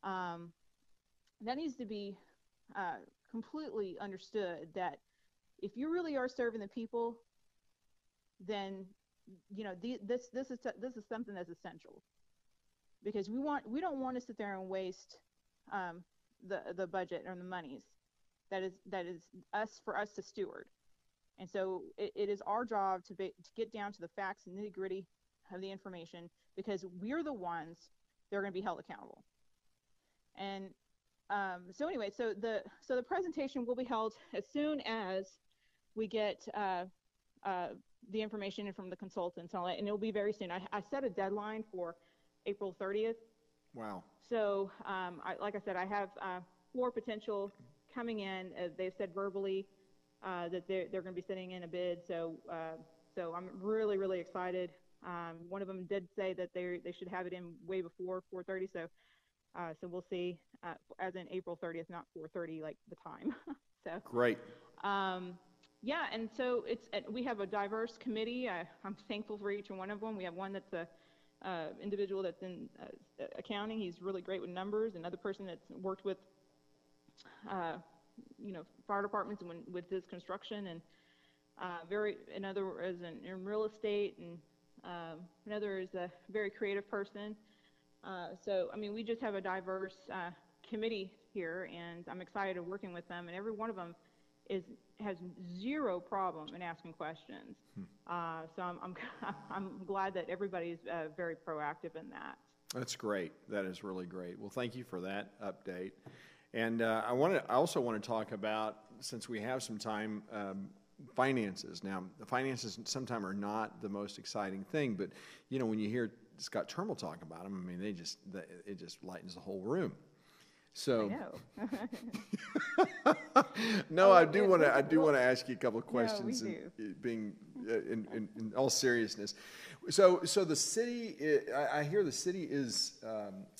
[SPEAKER 1] That needs to be completely understood, that if you really are serving the people, then this is something that's essential, because we don't want to sit there and waste the budget or the monies that is for us to steward. And so it is our job to get down to the facts and nitty gritty of the information, because we're the ones that are going to be held accountable. And so anyway, so the presentation will be held as soon as we get the information from the consultants, and it'll be very soon. I set a deadline for April 30th.
[SPEAKER 5] Wow. So
[SPEAKER 1] like I said, I have 4 potential coming in. They've said verbally that they're going to be sending in a bid. So I'm really, really excited. One of them did say that they should have it in way before 4:30. So we'll see, as in April 30th, not 4:30 like the time. So
[SPEAKER 5] great.
[SPEAKER 1] Yeah, and so we have a diverse committee. I'm thankful for each one of them. We have one that's a individual that's in accounting. He's really great with numbers. Another person that's worked with fire departments with his construction, and another is in real estate, and another is a very creative person. So I mean, we just have a diverse committee here, and I'm excited to working with them, and every one of them has zero problem in asking questions. So I'm glad that everybody's very proactive in that.
[SPEAKER 5] That's great. That is really great. Well, thank you for that update. And I also want to talk about, since we have some time, finances. Now, the finances sometimes are not the most exciting thing, but when you hear Scott Termel talk about them, I mean, it just lightens the whole room. So,
[SPEAKER 1] I know.
[SPEAKER 5] no, I do want to ask you a couple of questions.
[SPEAKER 1] No, we do.
[SPEAKER 5] Being in all seriousness, so the city, I hear the city is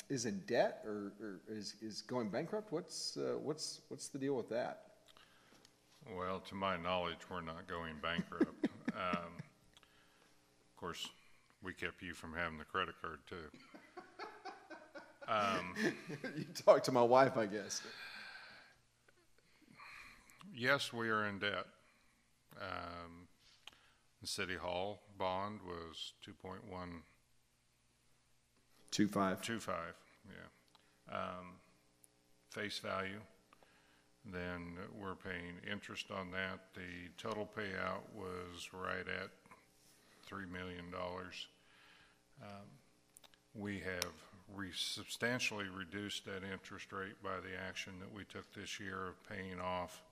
[SPEAKER 5] in debt or is going bankrupt. What's the deal with that?
[SPEAKER 3] Well, to my knowledge, we're not going bankrupt. Of course, we kept you from having the credit card too.
[SPEAKER 5] You talked to my wife, I guess.
[SPEAKER 3] Yes, we are in debt. The City Hall bond was
[SPEAKER 5] 2.125.
[SPEAKER 3] Yeah. Face value. Then we're paying interest on that. The total payout was right at $3 million. We have substantially reduced that interest rate by the action that we took this year of paying off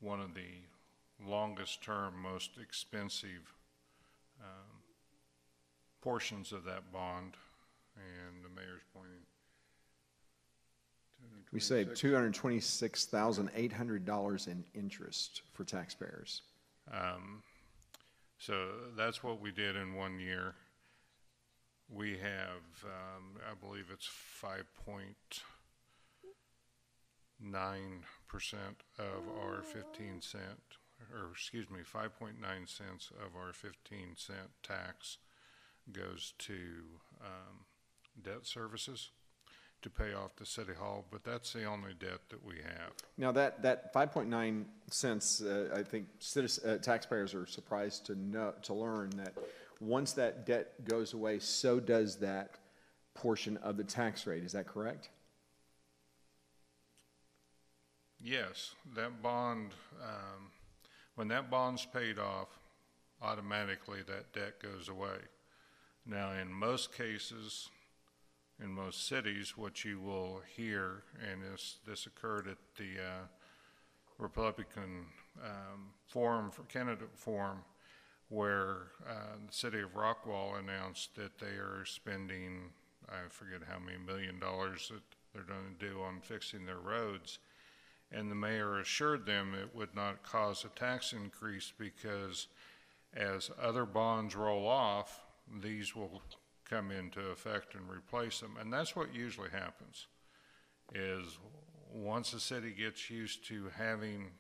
[SPEAKER 3] one of the longest term, most expensive portions of that bond, and the mayor's pointing.
[SPEAKER 5] We saved $226,800 in interest for taxpayers.
[SPEAKER 3] So that's what we did in 1 year. We have, I believe it's 5.9% of our 15 cent, or excuse me, 5.9 cents of our 15-cent tax goes to debt services to pay off the City Hall, but that's the only debt that we have.
[SPEAKER 5] Now that 5.9 cents, I think taxpayers are surprised to learn that once that debt goes away, so does that portion of the tax rate. Is that correct?
[SPEAKER 3] Yes, that bond, when that bond's paid off, automatically that debt goes away. Now, in most cases, in most cities, what you will hear, and this occurred at the Republican candidate forum, where the city of Rockwall announced that they are spending, I forget how many $1 million that they're going to do on fixing their roads. And the mayor assured them it would not cause a tax increase because as other bonds roll off, these will come into effect and replace them. And that's what usually happens, is once a city gets used to having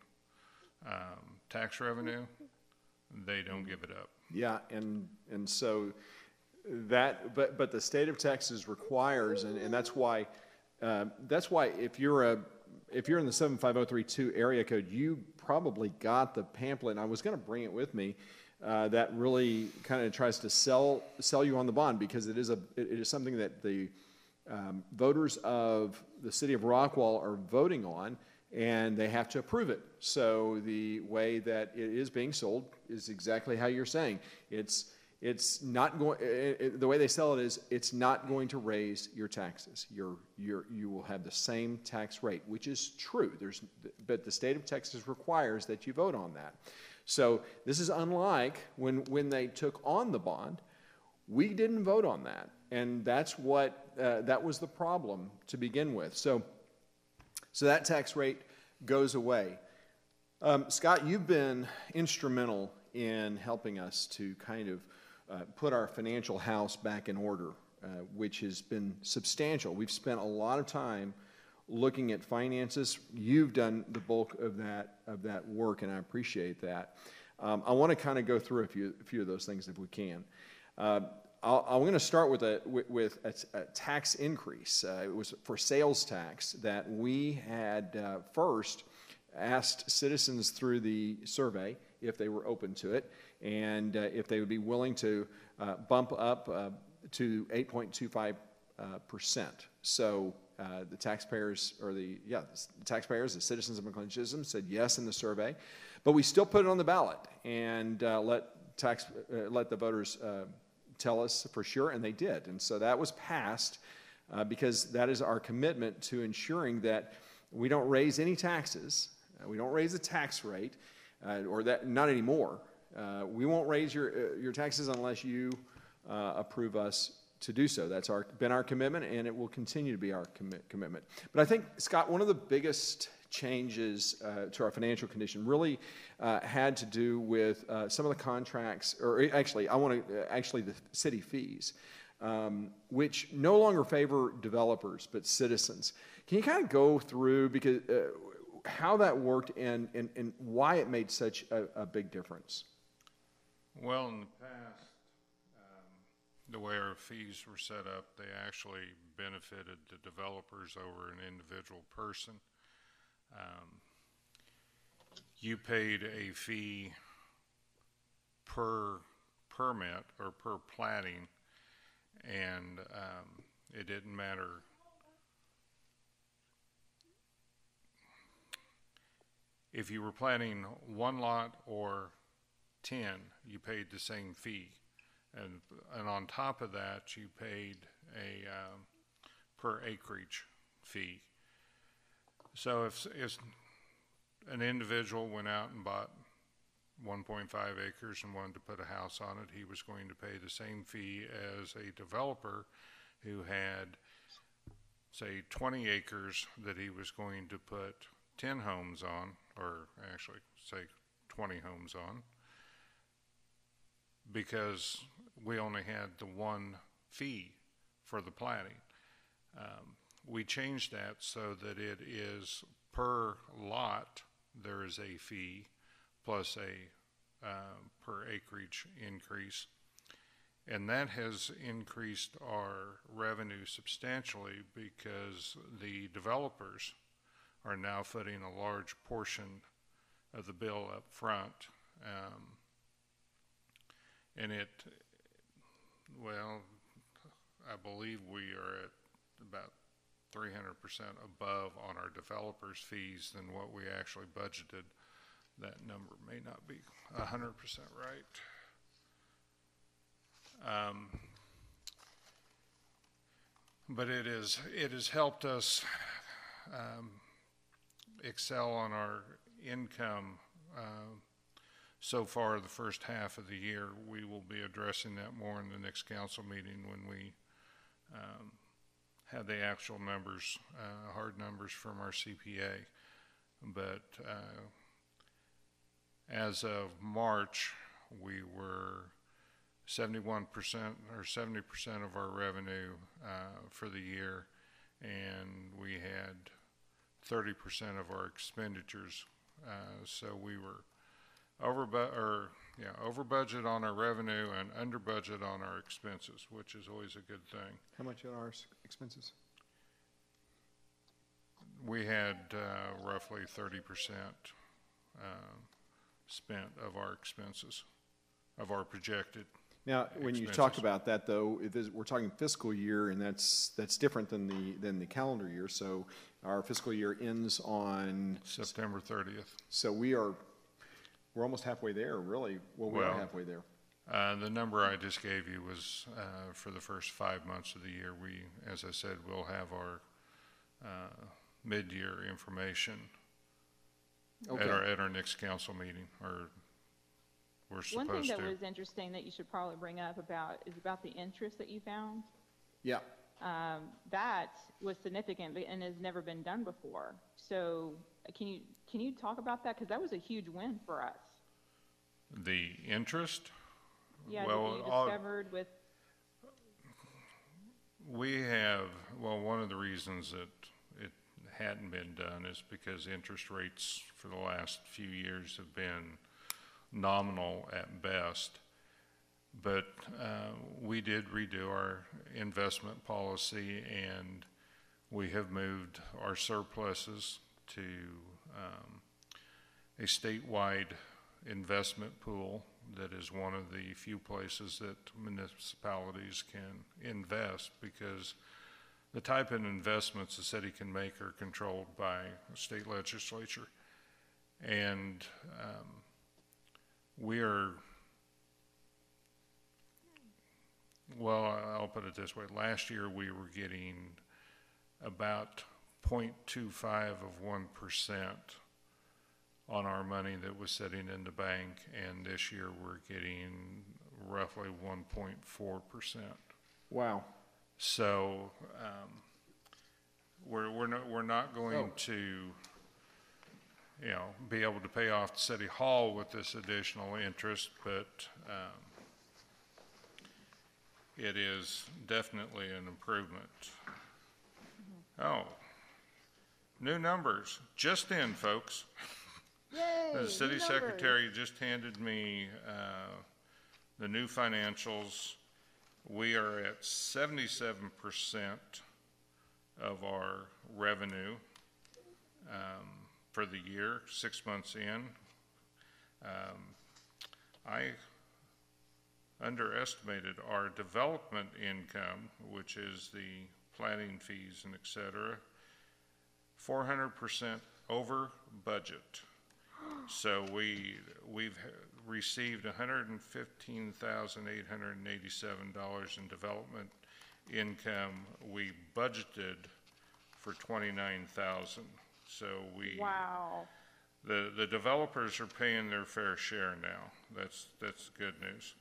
[SPEAKER 3] tax revenue, they don't give it up.
[SPEAKER 5] Yeah, and so that, but the state of Texas requires, and that's why if you're in the 75032 area code, you probably got the pamphlet, and I was going to bring it with me, that really kind of tries to sell you on the bond, because it is something that the voters of the city of Rockwall are voting on, and they have to approve it. So the way that it is being sold is exactly how you're saying. It's not going. The way they sell it is, it's not going to raise your taxes. You will have the same tax rate, which is true. But the state of Texas requires that you vote on that. So this is unlike when they took on the bond. We didn't vote on that, and that's what that was the problem to begin with. So that tax rate goes away. Scott, you've been instrumental in helping us to kind of put our financial house back in order, which has been substantial. We've spent a lot of time looking at finances. You've done the bulk of that work, and I appreciate that. I want to kind of go through a few of those things if we can. I'm going to start with a tax increase. It was for sales tax that we had first asked citizens through the survey if they were open to it, and if they would be willing to bump up to 8.25%. So the taxpayers, the citizens of McLendon-Chisholm said yes in the survey, but we still put it on the ballot and let the voters tell us for sure, and they did. And so that was passed because that is our commitment to ensuring that we don't raise any taxes, we don't raise the tax rate, or that not anymore. We won't raise your taxes unless you approve us to do so. That's been our commitment, and it will continue to be our commitment. But I think, Scott, one of the biggest changes to our financial condition really had to do with some of the contracts, or actually, the city fees, which no longer favor developers but citizens. Can you kind of go through because how that worked and why it made such a big difference?
[SPEAKER 3] Well, in the past, the way our fees were set up, they actually benefited the developers over an individual person. You paid a fee per permit or per platting, and it didn't matter if you were platting one lot or 10, you paid the same fee. And on top of that, you paid a per acreage fee. So if an individual went out and bought 1.5 acres and wanted to put a house on it, he was going to pay the same fee as a developer who had, say, 20 acres that he was going to put 10 homes on, or actually, say, 20 homes on, because we only had the one fee for the platting. We changed that so that it is per lot there is a fee plus a per acreage increase, and that has increased our revenue substantially because the developers are now footing a large portion of the bill up front. And I believe we are at about 300% above on our developers' fees than what we actually budgeted. That number may not be 100% right. But it has helped us excel on our income so far the first half of the year. We will be addressing that more in the next council meeting when we have the actual numbers, hard numbers from our CPA. but as of March, we were 71% or 70% of our revenue for the year, and we had 30% of our expenditures. So we were over budget on our revenue and under budget on our expenses, which is always a good thing.
[SPEAKER 5] How much are our expenses?
[SPEAKER 3] We had roughly 30% spent of our expenses, of our projected.
[SPEAKER 5] Now, when you talk about that, though, we're talking fiscal year, and that's different than the calendar year. So our fiscal year ends on
[SPEAKER 3] September 30th.
[SPEAKER 5] So we're almost halfway there, really. Well, we are halfway there.
[SPEAKER 3] The number I just gave you was for the first 5 months of the year. We, as I said, will have our mid-year information at our next council meeting, or we're supposed to.
[SPEAKER 1] One thing that was interesting that you should probably bring up is about the interest that you found.
[SPEAKER 5] Yeah.
[SPEAKER 1] That was significant and has never been done before. So can you talk about that? Because that was a huge win for us.
[SPEAKER 3] The interest?
[SPEAKER 1] Yeah,
[SPEAKER 3] well,
[SPEAKER 1] that you discovered with.
[SPEAKER 3] We have, one of the reasons that it hadn't been done is because interest rates for the last few years have been nominal at best. But we did redo our investment policy, and we have moved our surpluses to a statewide investment pool that is one of the few places that municipalities can invest, because the type of investments the city can make are controlled by the state legislature. And we are, I'll put it this way. Last year we were getting about 0.25 of 1% on our money that was sitting in the bank, and this year we're getting roughly 1.4%.
[SPEAKER 5] Wow.
[SPEAKER 3] So we're not going to, be able to pay off the city hall with this additional interest, but it is definitely an improvement. Oh, new numbers just in, folks.
[SPEAKER 1] Yay,
[SPEAKER 3] the city secretary just handed me the new financials. We are at 77% of our revenue for the year, 6 months in. I underestimated our development income, which is the planning fees and et cetera, 400% over budget. So we've received $115,887 in development income. We budgeted for $29,000. So
[SPEAKER 1] Wow.
[SPEAKER 3] The developers are paying their fair share now. That's good news.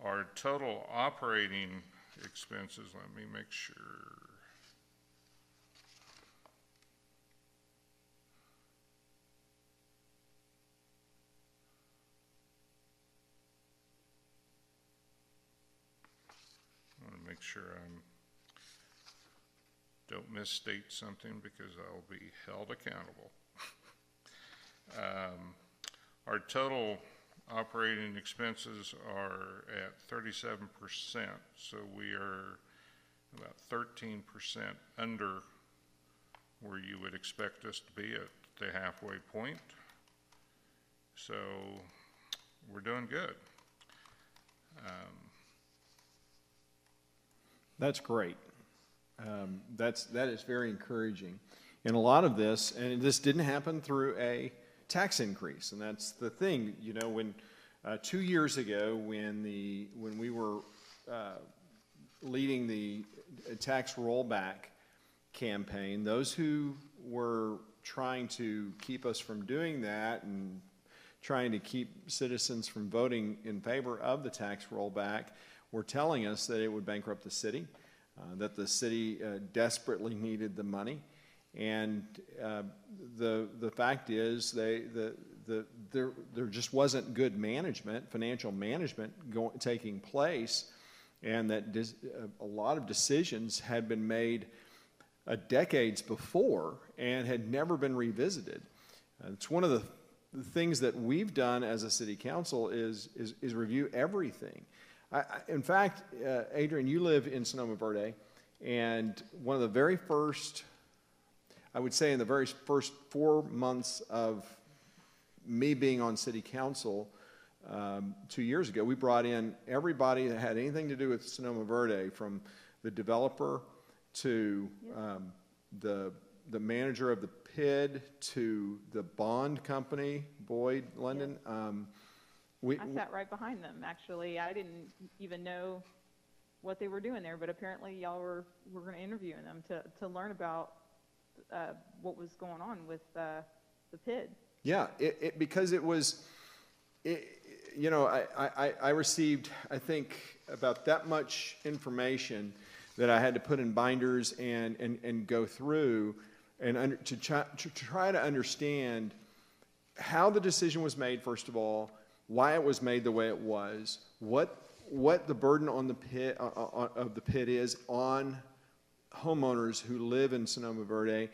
[SPEAKER 3] Our total operating expenses, let me make sure. I want to make sure don't misstate something, because I'll be held accountable. Our total operating expenses are at 37%, so we are about 13% under where you would expect us to be at the halfway point. So we're doing good.
[SPEAKER 5] That's great. That is very encouraging. And a lot of this, and this didn't happen through a tax increase, and that's the thing. When 2 years ago, when we were leading the tax rollback campaign, those who were trying to keep us from doing that and trying to keep citizens from voting in favor of the tax rollback were telling us that it would bankrupt the city, that the city desperately needed the money. And the fact is there just wasn't good management, financial management taking place, and that a lot of decisions had been made decades before and had never been revisited. It's one of the things that we've done as a city council is review everything. In fact, Adrian, you live in Sonoma Verde, and one of the very first, I would say in the very first 4 months of me being on city council 2 years ago, we brought in everybody that had anything to do with Sonoma Verde, from the developer to the manager of the PID to the bond company, Boyd London.
[SPEAKER 1] I sat right behind them, actually. I didn't even know what they were doing there, but apparently y'all were going to interview them to learn about what was going on with the PID. Yeah,
[SPEAKER 5] because it was, you know, I received, I think, about that much information that I had to put in binders and go through and to try to understand how the decision was made, first of all, why it was made the way it was, what the burden on the PID of the PID is on homeowners who live in Sonoma Verde,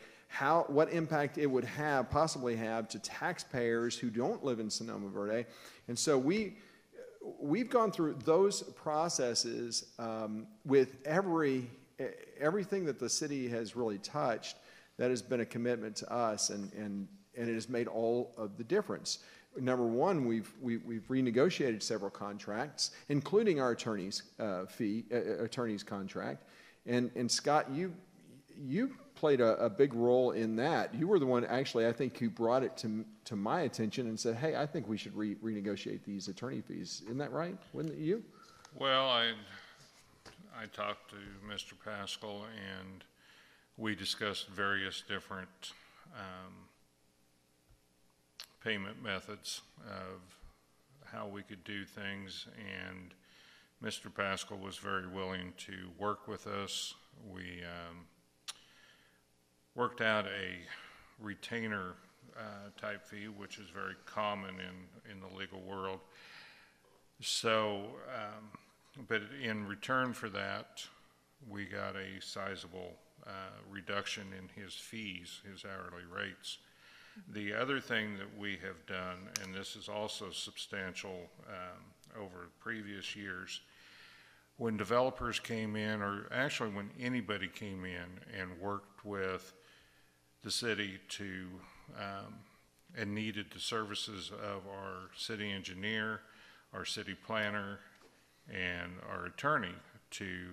[SPEAKER 5] what impact it would possibly have to taxpayers who don't live in Sonoma Verde. And so we've gone through those processes with everything that the city has really touched. That has been a commitment to us, and it has made all of the difference. Number one, we've renegotiated several contracts, including our attorney's contract. And Scott, you played a big role in that. You were the one, actually, I think, who brought it to my attention and said, "Hey, I think we should renegotiate these attorney fees." Isn't that right? Wasn't it you?
[SPEAKER 3] Well, I talked to Mr. Pascal, and we discussed various different payment methods of how we could do things, and Mr. Pascal was very willing to work with us. We worked out a retainer type fee, which is very common in the legal world. So, but in return for that, we got a sizable reduction in his fees, his hourly rates. The other thing that we have done, and this is also substantial over previous years, when developers came in, or actually when anybody came in and worked with the city to and needed the services of our city engineer, our city planner, and our attorney to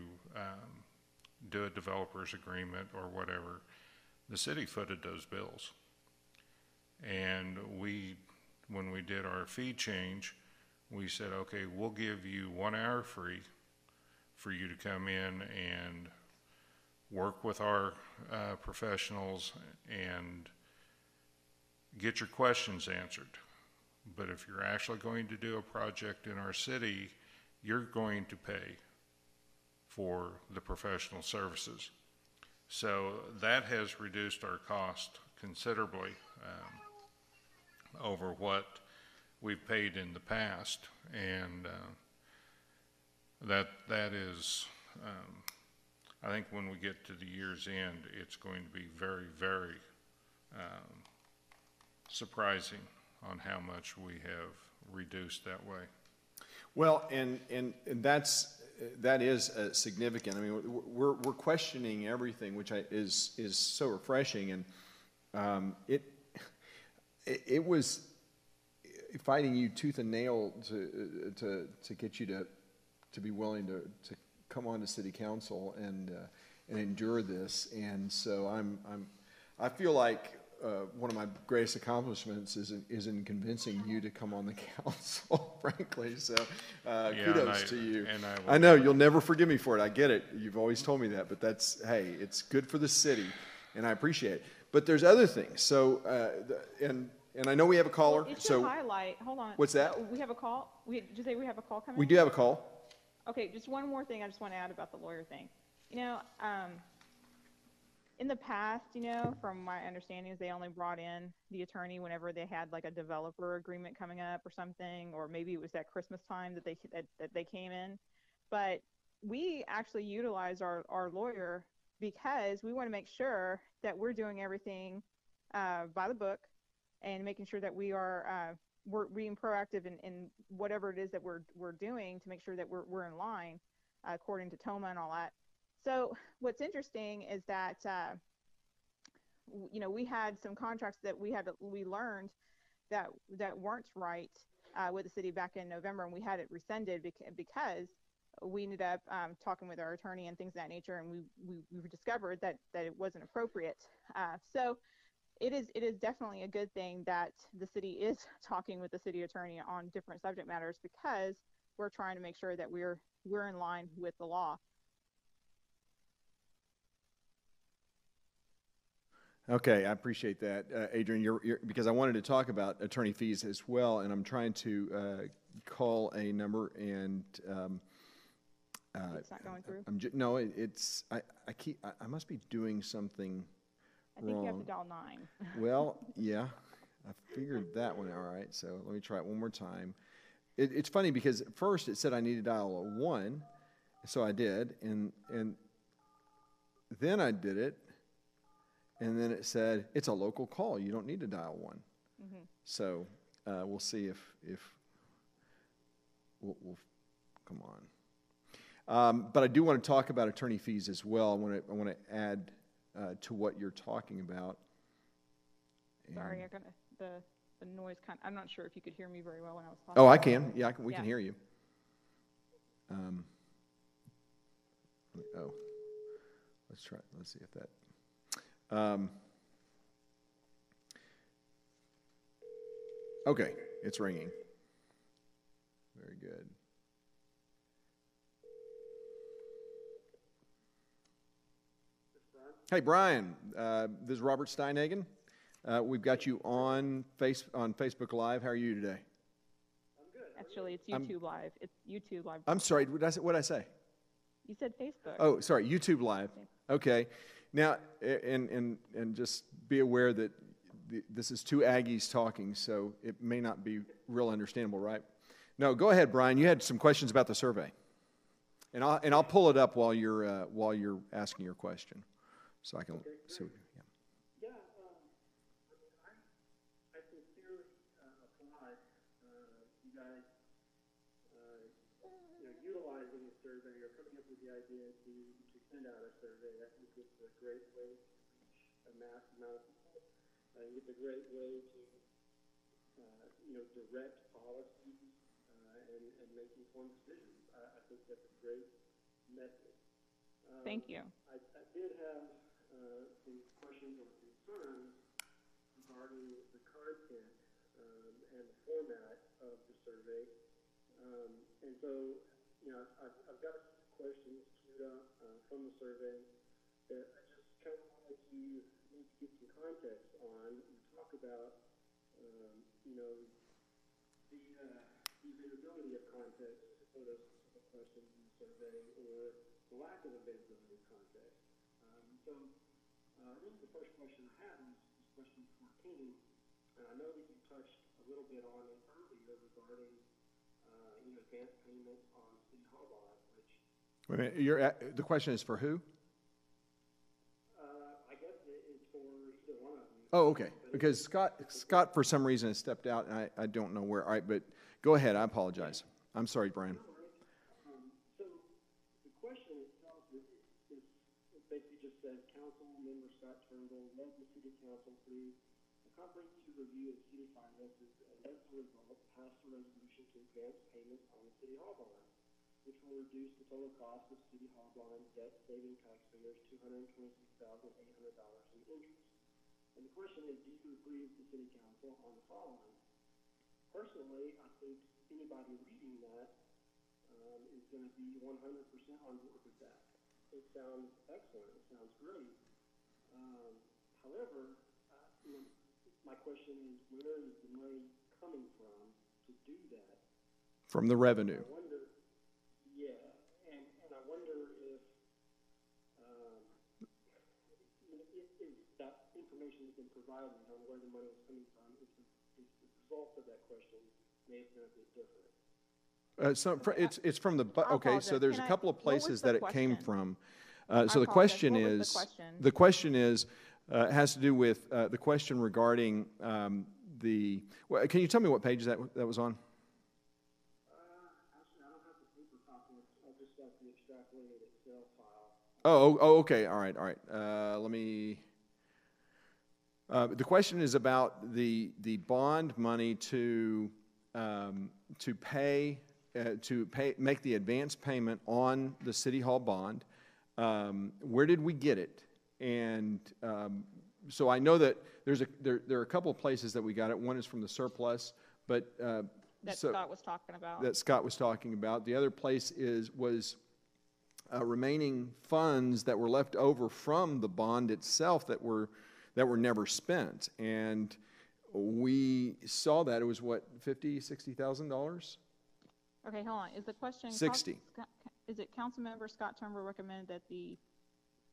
[SPEAKER 3] do a developer's agreement or whatever, the city footed those bills. And when we did our fee change, we said, okay, we'll give you 1 hour free for you to come in and work with our professionals and get your questions answered. But if you're actually going to do a project in our city, you're going to pay for the professional services. So that has reduced our cost considerably over what we've paid in the past, and that is, I think when we get to the year's end, it's going to be very, very surprising on how much we have reduced that way.
[SPEAKER 5] Well, and that is significant. I mean, we're questioning everything, which is so refreshing, and it was fighting you tooth and nail to get you to be willing to come on to city council and endure this. And so I feel like one of my greatest accomplishments is in convincing you to come on the council, frankly. So kudos to you. I know you'll never forgive me for it. I get it. You've always told me that, but hey, it's good for the city, and I appreciate it. But there's other things. So and I know we have a caller.
[SPEAKER 1] Well, it should highlight. Hold on.
[SPEAKER 5] What's that?
[SPEAKER 1] We have a call. Did you say we have a call coming?
[SPEAKER 5] We do have a call.
[SPEAKER 1] Okay, just one more thing I just want to add about the lawyer thing. You know, in the past, you know, from my understanding, is they only brought in the attorney whenever they had like a developer agreement coming up or something, or maybe it was at Christmas time that they came in. But we actually utilize our lawyer because we want to make sure that we're doing everything by the book and making sure that we're being proactive in whatever it is that we're doing to make sure that we're in line according to TOMA and all that. So what's interesting is that you know, we had some contracts that we learned that weren't right with the city back in November, and we had it rescinded because we ended up talking with our attorney and things of that nature, and we discovered that it wasn't appropriate. So it is definitely a good thing that the city is talking with the city attorney on different subject matters, because we're trying to make sure that we're in line with the law.
[SPEAKER 5] Okay, I appreciate that, Adrian. You're because I wanted to talk about attorney fees as well, and I'm trying to call a number, and
[SPEAKER 1] It's not going through.
[SPEAKER 5] no, it's I must be doing something
[SPEAKER 1] I think
[SPEAKER 5] wrong.
[SPEAKER 1] you have to dial 9.
[SPEAKER 5] Well, yeah, I figured that one. All right, so let me try it one more time. It's funny because at first it said I need to dial a 1, so I did, and then I did it. And then it said, it's a local call. You don't need to dial 1. Mm-hmm. So we'll see if we'll come on. But I do want to talk about attorney fees as well. I want to add to what you're talking about.
[SPEAKER 1] Sorry, the noise I'm not sure if you could hear me very well when I was talking.
[SPEAKER 5] Oh, I can. Yeah, we can hear you. Let's try. Let's see if that. Okay, it's ringing. Very good. Hey, Brian. This is Robert Steinhagen. We've got you on Facebook Live. How are you today?
[SPEAKER 4] I'm good.
[SPEAKER 1] Actually, it's YouTube Live. It's YouTube Live.
[SPEAKER 5] I'm sorry. What did I say?
[SPEAKER 1] You said Facebook.
[SPEAKER 5] Oh, sorry. YouTube Live. Okay. Now, and just be aware that this is 2 Aggies talking, so it may not be real understandable, right? No, go ahead, Brian. You had some questions about the survey, and I'll pull it up while you're asking your question, so I can.
[SPEAKER 6] Okay,
[SPEAKER 5] so,
[SPEAKER 6] yeah. I sincerely applaud you guys, utilizing the survey or coming up with the idea to send out a survey. I think it's a great way to reach a mass amount of people. I think it's a great way to, direct policies and make informed decisions. I think that's a great method.
[SPEAKER 1] Thank you.
[SPEAKER 6] I did have some questions or concerns regarding the content and the format of the survey. And so, I've got questions queued up from the survey that I just kind of wanted to get some context on and talk about, the availability of context for those specific questions in the survey, or the lack of availability of context. Really the first question I had was question 14, and I know that you touched a little bit on it earlier regarding, advance payments on City Hall bonds, which...
[SPEAKER 5] wait a minute, the question is for who?
[SPEAKER 6] I guess it's for either one of you.
[SPEAKER 5] Oh, okay. Because Scott for some reason has stepped out, and I don't know where. All right, but go ahead. I apologize. I'm sorry, Brian.
[SPEAKER 6] So the question itself is basically just says, Council Member Scott Turnbull led the City Council through a comprehensive review of city finances, and as a result, passed a resolution to advance payments on the City Hall bond, which will reduce the total cost of City Hall bond debt, saving taxpayers $226,800 in interest. And the question is, do you agree with the City Council on the following? Personally, I think anybody reading that is going to be 100% on board with that. It sounds excellent. It sounds great. However, my question is, where is the money coming from to do that?
[SPEAKER 5] From the revenue.
[SPEAKER 6] I wonder, and I wonder if provided on where the money was coming from, if the result of that question may have been a bit different.
[SPEAKER 5] It's from the, okay, so there's a couple of places that it came from. So the question is, has to do with the question regarding well, can you tell me what page that was on?
[SPEAKER 6] Actually, I don't have the paper copy. I'll just got the extrapolated Excel file.
[SPEAKER 5] Oh, okay, all right. Let me, the question is about the bond money to make the advance payment on the City Hall bond. Where did we get it? And so I know that there are a couple of places that we got it. One is from the surplus, but
[SPEAKER 1] Scott was talking about.
[SPEAKER 5] That Scott was talking about. The other place was remaining funds that were left over from the bond itself that were never spent. And we saw that it was what, $50,000-$60,000?
[SPEAKER 1] Okay, hold on. Is the question
[SPEAKER 5] 60?
[SPEAKER 1] Is it Councilmember Scott Turnbull recommended that the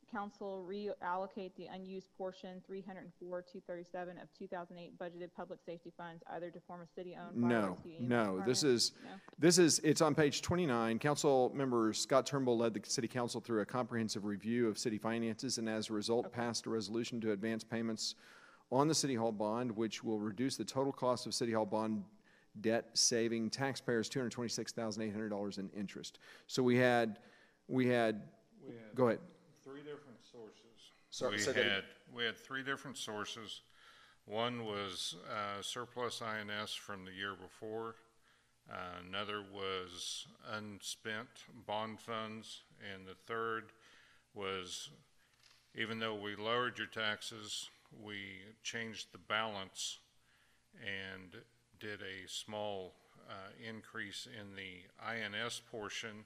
[SPEAKER 1] council reallocate the unused portion $304,237 of 2008 budgeted public safety funds either to form a city-owned
[SPEAKER 5] No. It's on page 29. Council member Scott Turnbull led the city council through a comprehensive review of city finances and as a result passed a resolution to advance payments on the City Hall bond, which will reduce the total cost of City Hall bond debt, saving taxpayers $226,800 in interest. So we had go ahead.
[SPEAKER 3] Three different sources.
[SPEAKER 5] Sorry,
[SPEAKER 3] we had three different sources. One was surplus INS from the year before. Another was unspent bond funds, and the third was, even though we lowered your taxes, we changed the balance and did a small increase in the INS portion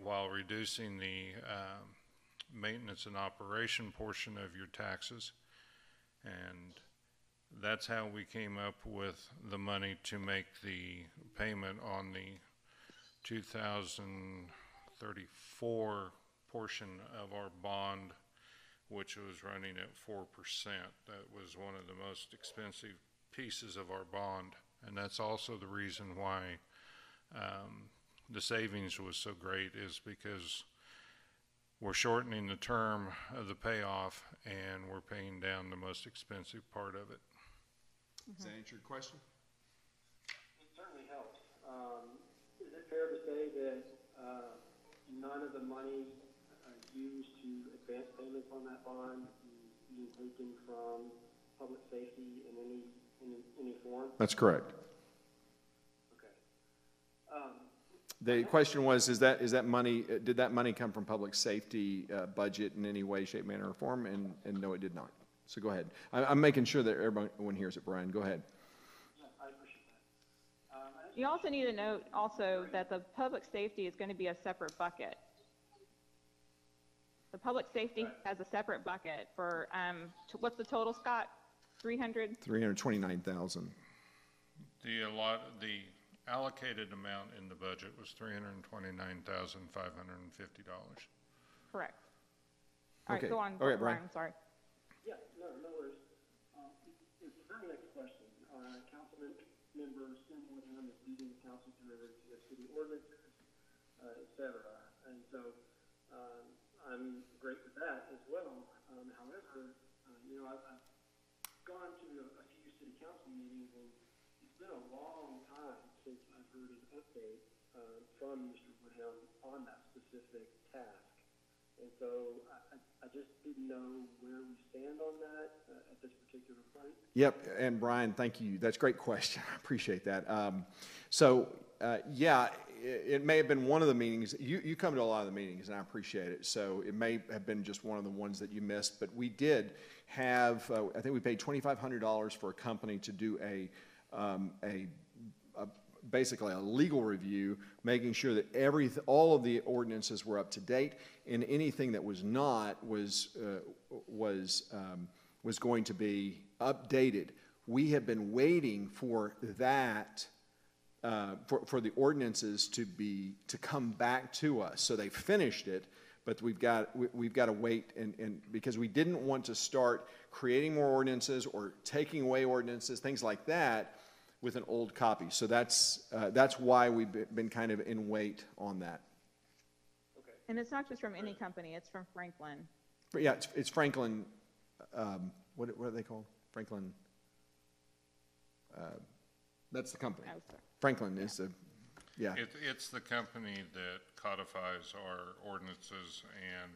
[SPEAKER 3] while reducing the maintenance and operation portion of your taxes. And that's how we came up with the money to make the payment on the 2034 portion of our bond, which was running at 4%. That was one of the most expensive pieces of our bond, and that's also the reason why the savings was so great, is because we're shortening the term of the payoff and we're paying down the most expensive part of it.
[SPEAKER 5] Does that answer your question?
[SPEAKER 6] It certainly helps. Is it fair to say that none of the money used to advance payments on that bond is being taken from public safety in any form?
[SPEAKER 5] That's correct.
[SPEAKER 6] Okay.
[SPEAKER 5] The question was, is that money, did that money come from public safety budget in any way, shape, manner, or form? And no, it did not. So go ahead. I'm making sure that everyone hears it, Brian. Go ahead.
[SPEAKER 6] Yeah, I appreciate that.
[SPEAKER 1] You also need to note also that the public safety is going to be a separate bucket. The public safety has a separate bucket for, what's the total, Scott?
[SPEAKER 5] 329,000.
[SPEAKER 3] The allocated amount in the budget was $329,550.
[SPEAKER 1] Correct. All right,
[SPEAKER 5] Okay.
[SPEAKER 1] go on.
[SPEAKER 5] Okay, Brian.
[SPEAKER 1] I'm sorry.
[SPEAKER 6] Yeah, no worries. The very next question. Councilman member Stimlingham is leading the council through a review of city ordinances, et cetera. And so I'm great with that as well. However, I've gone to a few city council meetings, and it's been a long time since I've heard an update from Mr. Woodham on that specific task. And so I just didn't know where we stand on that at this particular point.
[SPEAKER 5] Yep, and Brian, thank you. That's a great question. I appreciate that. Yeah, it may have been one of the meetings. You come to a lot of the meetings, and I appreciate it. So it may have been just one of the ones that you missed. But we did have, I think we paid $2,500 for a company to do basically a legal review, making sure that all of the ordinances were up to date, and anything that was not was going to be updated. We have been waiting for that, for the ordinances to come back to us. So they finished it, but we've got to wait, and because we didn't want to start creating more ordinances or taking away ordinances, things like that, with an old copy. So that's why we've been kind of in wait on that.
[SPEAKER 6] Okay.
[SPEAKER 1] And it's not just from any company, it's from Franklin.
[SPEAKER 5] But yeah, it's Franklin. What are they called? Franklin. That's the company.
[SPEAKER 1] Oh, sorry.
[SPEAKER 5] Franklin is the. Yeah.
[SPEAKER 3] It's the company that codifies our ordinances, and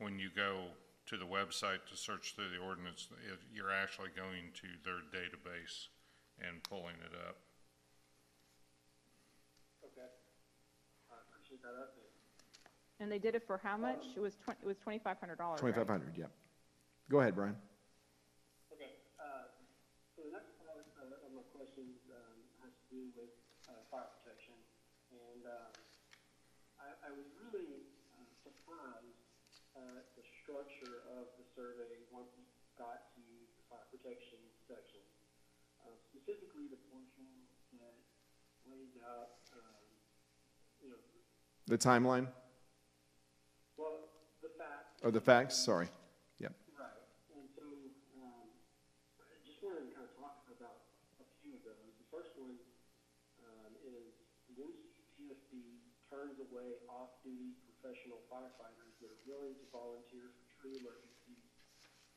[SPEAKER 3] when you go to the website to search through the ordinance, you're actually going to their database and pulling it up.
[SPEAKER 6] Okay. I appreciate that update.
[SPEAKER 1] And they did it for how much? It was $2,500.
[SPEAKER 5] $2,500. Yeah. Go ahead, Brian.
[SPEAKER 6] Okay. So the next part of my question has to do with fire protection, and I was really surprised at the structure of the survey once we got to the fire protection section. Specifically, the portion that lays out,
[SPEAKER 5] The timeline.
[SPEAKER 6] well, the facts.
[SPEAKER 5] Oh, the facts. Sorry. Yep.
[SPEAKER 6] Right. And so, I just wanted to kind of talk about a few of those. The first one is the MCVFD turns away off-duty professional firefighters that are willing to volunteer for tree emergencies.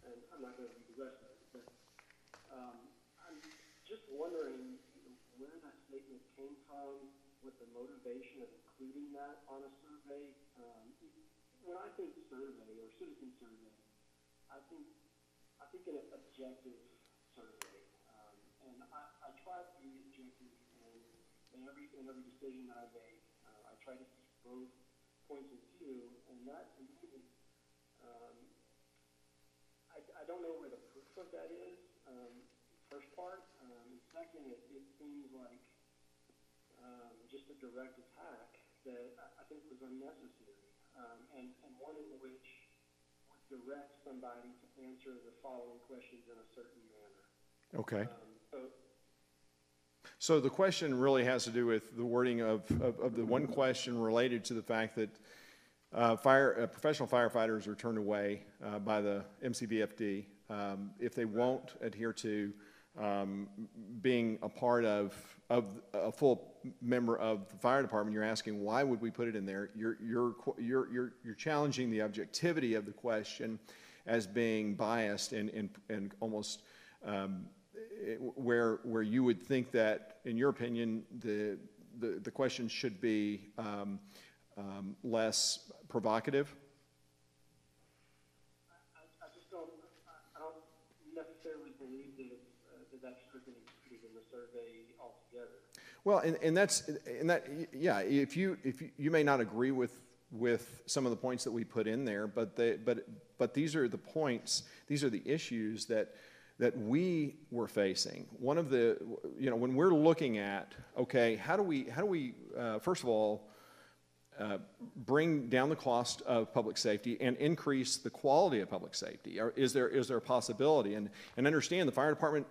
[SPEAKER 6] And I'm not going to read the rest of it, but I'm just wondering where that statement came from, what the motivation of including that on a survey. When I think survey or citizen survey, I think an objective survey, and I try to be objective in every decision that I make. I try to keep both points of view, and that to me, I don't know where the proof of that is. First part, and second, it seems like just a direct attack that I think was unnecessary, and one in which would direct somebody to answer the following questions in a certain manner.
[SPEAKER 5] Okay. So the question really has to do with the wording of the one question related to the fact that professional firefighters are turned away by the MCVFD if they won't adhere to being a part of a full member of the fire department. You're asking, why would we put it in there? You're challenging the objectivity of the question as being biased and almost where you would think that, in your opinion, the question should be less provocative.
[SPEAKER 6] I just don't necessarily believe that that should be included in the survey altogether.
[SPEAKER 5] Well, yeah. If you may not agree with some of the points that we put in there, but these are the points, these are the issues that we were facing. One of the, when we're looking at, okay, how do we first of all bring down the cost of public safety and increase the quality of public safety? Or is there a possibility? And understand, the fire department,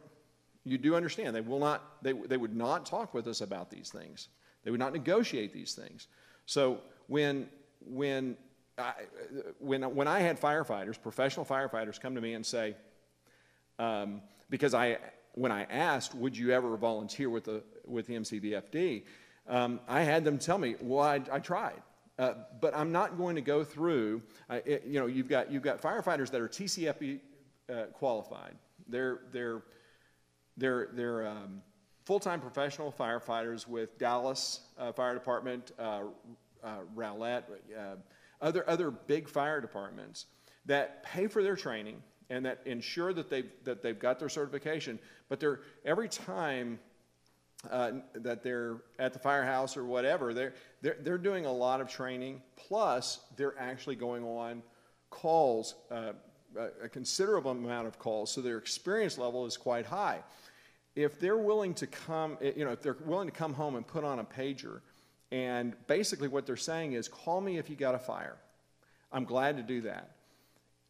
[SPEAKER 5] you do understand, they would not talk with us about these things. They would not negotiate these things. So when I had firefighters, professional firefighters, come to me and say, because when I asked, would you ever volunteer with the MCVFD, I had them tell me, well, I tried, but I'm not going to go through. You've got firefighters that are TCFD qualified. They're full-time professional firefighters with Dallas Fire Department, Rowlett, other big fire departments that pay for their training and that ensure that they've got their certification. But every time that they're at the firehouse or whatever, they're doing a lot of training. Plus, they're actually going on calls, a considerable amount of calls. So their experience level is quite high. If they're willing to come, if they're willing to come home and put on a pager, and basically what they're saying is, call me if you got a fire. I'm glad to do that.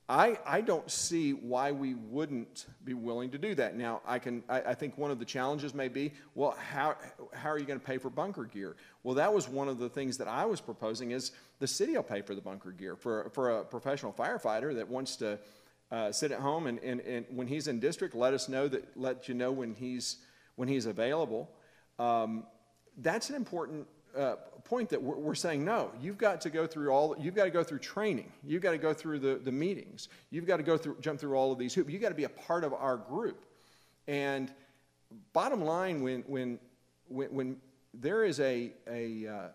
[SPEAKER 5] I don't see why we wouldn't be willing to do that. Now, I think one of the challenges may be, well, how are you going to pay for bunker gear? Well, that was one of the things that I was proposing, is the city will pay for the bunker gear. For a professional firefighter that wants to sit at home and when he's in district, let you know when he's available. That's an important point that we're saying, no, you've got to go through training. You've got to go through the meetings. You've got to jump through all of these hoops. You've got to be a part of our group. And bottom line, when there is a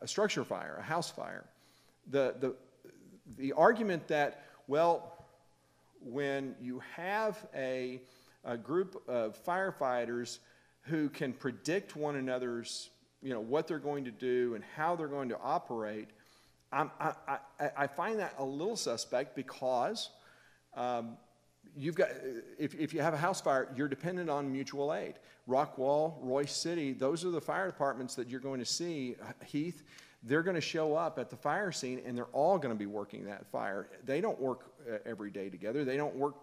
[SPEAKER 5] structure fire, a house fire, the argument that, well, when you have a group of firefighters who can predict one another's, what they're going to do and how they're going to operate, I find that a little suspect, because you've got, if you have a house fire, you're dependent on mutual aid. Rockwall, Royce City, those are the fire departments that you're going to see. Heath, they're going to show up at the fire scene, and they're all going to be working that fire. They don't work every day together. They don't work.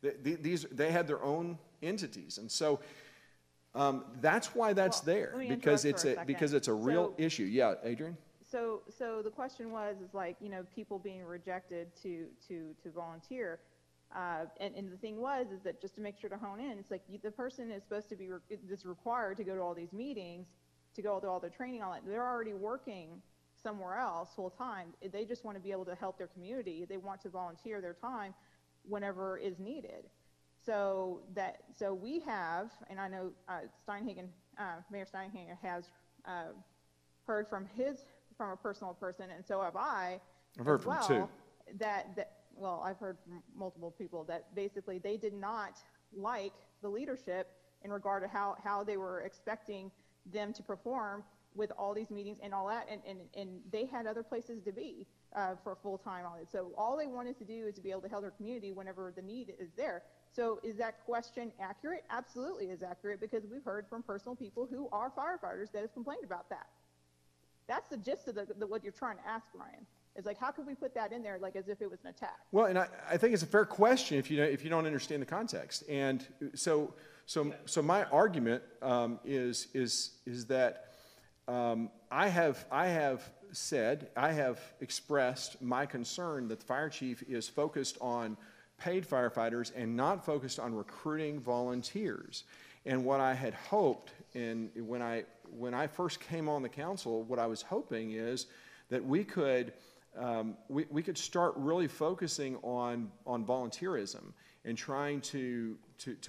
[SPEAKER 5] They have their own entities, and so that's why that's there, because it's a real issue. Yeah, Adrian.
[SPEAKER 1] So the question was, people being rejected to volunteer, and the thing is that, just to make sure to hone in, it's like the person is supposed to be is required to go to all these meetings, to go through all their training, all that. They're already working somewhere else full time. They just want to be able to help their community. They want to volunteer their time whenever is needed. So we have, and I know Mayor Steinhagen has heard from a personal person, and so have I.
[SPEAKER 5] I've heard from two.
[SPEAKER 1] I've heard from multiple people that basically they did not like the leadership in regard to how they were expecting them to perform with all these meetings and all that, and they had other places to be for full-time on it. So all they wanted to do is to be able to help their community whenever the need is there. So is that question accurate? Absolutely is accurate, because we've heard from personal people who are firefighters that have complained about that. That's the gist of what you're trying to ask, Ryan. It's like, how could we put that in there like as if it was an attack?
[SPEAKER 5] Well, and I think it's a fair question if you don't understand the context. And so my argument is that I have expressed my concern that the fire chief is focused on paid firefighters and not focused on recruiting volunteers. And what I had hoped, and when I first came on the council, what I was hoping is that we could start really focusing on volunteerism and trying to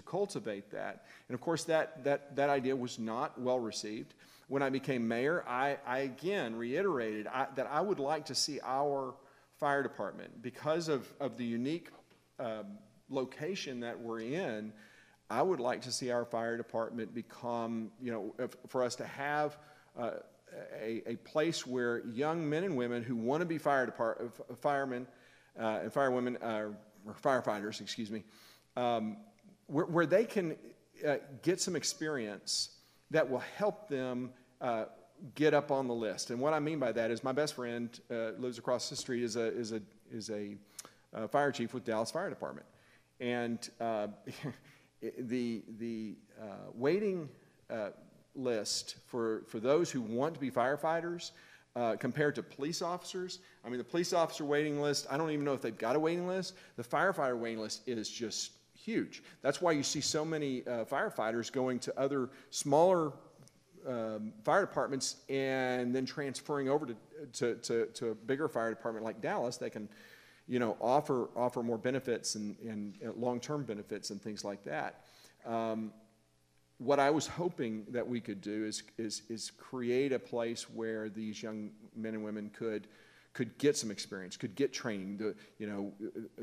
[SPEAKER 5] cultivate that. And of course, that idea was not well received. When I became mayor, I again reiterated that I would like to see our fire department, because of the unique location that we're in, I would like to see our fire department become, for us to have a place where young men and women who want to be firemen and firewomen, or firefighters, excuse me, where they can get some experience that will help them get up on the list. And what I mean by that is, my best friend lives across the street, is a fire chief with Dallas Fire Department, and the waiting list for those who want to be firefighters compared to police officers. I mean, the police officer waiting list, I don't even know if they've got a waiting list. The firefighter waiting list is just huge. That's why you see so many firefighters going to other smaller fire departments and then transferring over to a bigger fire department like Dallas. They can, offer more benefits and long-term benefits and things like that. What I was hoping that we could do is create a place where these young men and women could get some experience, could get training.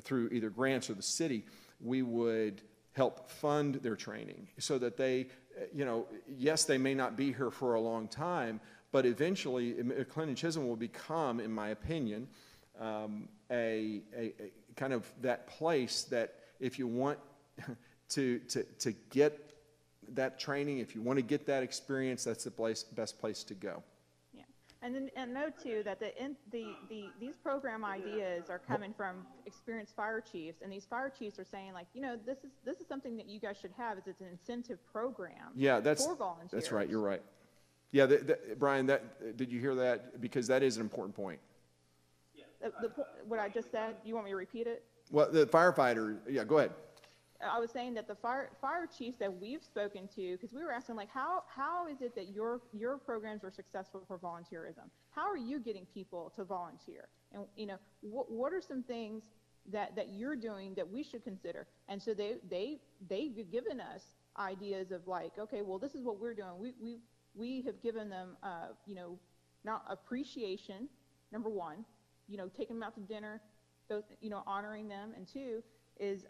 [SPEAKER 5] Through either grants or the city, we would help fund their training so that they, yes, they may not be here for a long time, but eventually McLendon-Chisholm will become, in my opinion, a kind of that place that if you want to get that training, if you want to get that experience, that's the best place to go.
[SPEAKER 1] Yeah, And note too that these program ideas are coming from experienced fire chiefs, and these fire chiefs are saying, like, this is something that you guys should have, is it's an incentive program.
[SPEAKER 5] Yeah,
[SPEAKER 1] for volunteers.
[SPEAKER 5] That's right. You're right. Yeah, Brian, did you hear that? Because that is an important point.
[SPEAKER 1] What I just said, you want me to repeat it?
[SPEAKER 5] Well, the firefighter. Yeah, go ahead.
[SPEAKER 1] I was saying that the fire chiefs that we've spoken to, because we were asking, like, how is it that your programs are successful for volunteerism? How are you getting people to volunteer? And what are some things that you're doing that we should consider? And so they've given us ideas of, like, okay, well, this is what we're doing. We have given them not appreciation, number one, taking them out to dinner, those, honoring them, and two is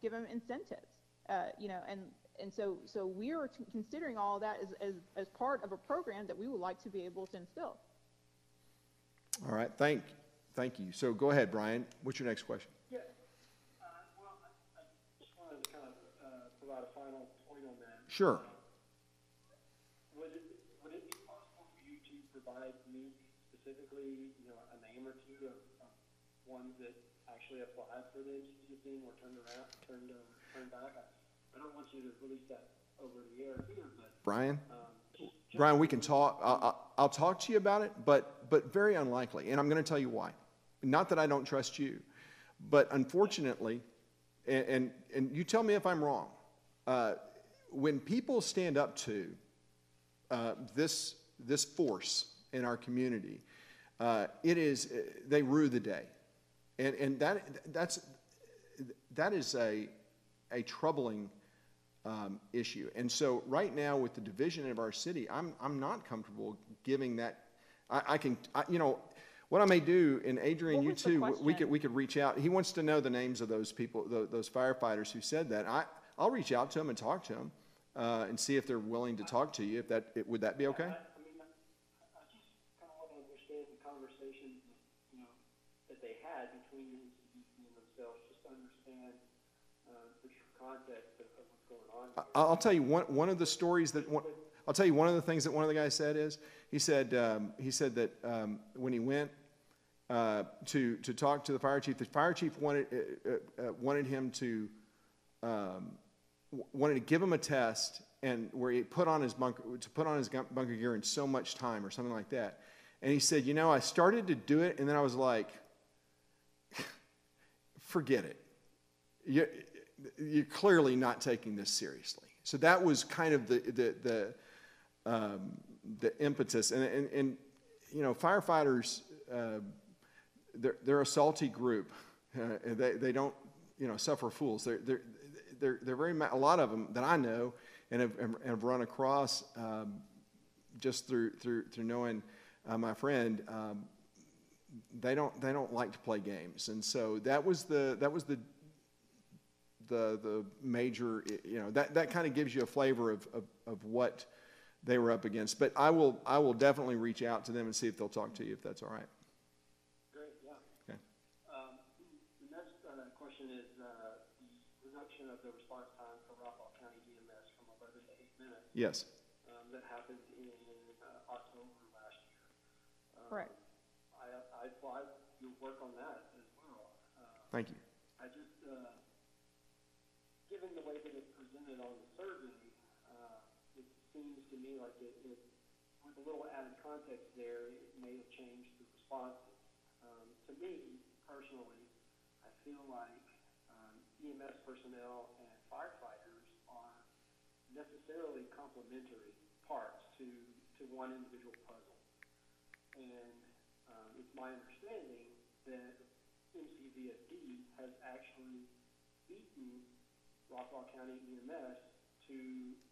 [SPEAKER 1] give them incentives, and so we are considering all of that as part of a program that we would like to be able to instill.
[SPEAKER 5] All right, thank you. So go ahead, Brian. What's your next question?
[SPEAKER 6] Yeah. Well, I just wanted to kind of provide a final point on that.
[SPEAKER 5] Sure.
[SPEAKER 6] Would it be possible for you to provide me specifically, a name or two of ones that actually applied for the MCV thing or turned back? I don't want you to release that over the air here, but
[SPEAKER 5] Brian, Brian, we can talk. I'll talk to you about it, but very unlikely, and I'm going to tell you why. Not that I don't trust you, but unfortunately, and you tell me if I'm wrong. When people stand up to this force in our community, they rue the day. And that is a troubling issue. And so right now with the division of our city, I'm not comfortable giving that. What I may do, and Adrian, you too, we could reach out. He wants to know the names of those people, those firefighters who said that. I'll reach out to them and talk to them and see if they're willing to talk to you. Would that be okay?
[SPEAKER 6] I just kind of want to understand the conversations that they had between the MCDC and themselves, just to understand the true context of what's going on here.
[SPEAKER 5] I'll tell you one of the stories that I'll tell you one of the things that one of the guys said is he said that when he went to talk to the fire chief wanted him to give him a test, and where he put on his bunker gear in so much time or something like that. And he said, I started to do it, and then I was like, forget it. You're clearly not taking this seriously. So that was kind of the impetus. And firefighters, they're a salty group. They don't suffer fools. They're very a lot of them that I know and have run across just through knowing my friend. They don't like to play games, and so that was the major, that kind of gives you a flavor of what they were up against. But I will definitely reach out to them and see if they'll talk to you, if that's all right.
[SPEAKER 6] Great, yeah.
[SPEAKER 5] Okay.
[SPEAKER 6] The next question is the reduction of the response time for Rockwall County EMS from 11 to 8 minutes.
[SPEAKER 5] Yes.
[SPEAKER 6] That happened in October last year.
[SPEAKER 1] Correct.
[SPEAKER 6] I applaud your work on that as well.
[SPEAKER 5] Thank you.
[SPEAKER 6] I just, given the way that it's presented on the survey, it seems to me like it with a little added context there, it may have changed the responses. To me, personally, I feel like EMS personnel and firefighters are necessarily complementary parts to one individual puzzle. And it's my understanding that MCVFD has actually beaten Rockwall County EMS to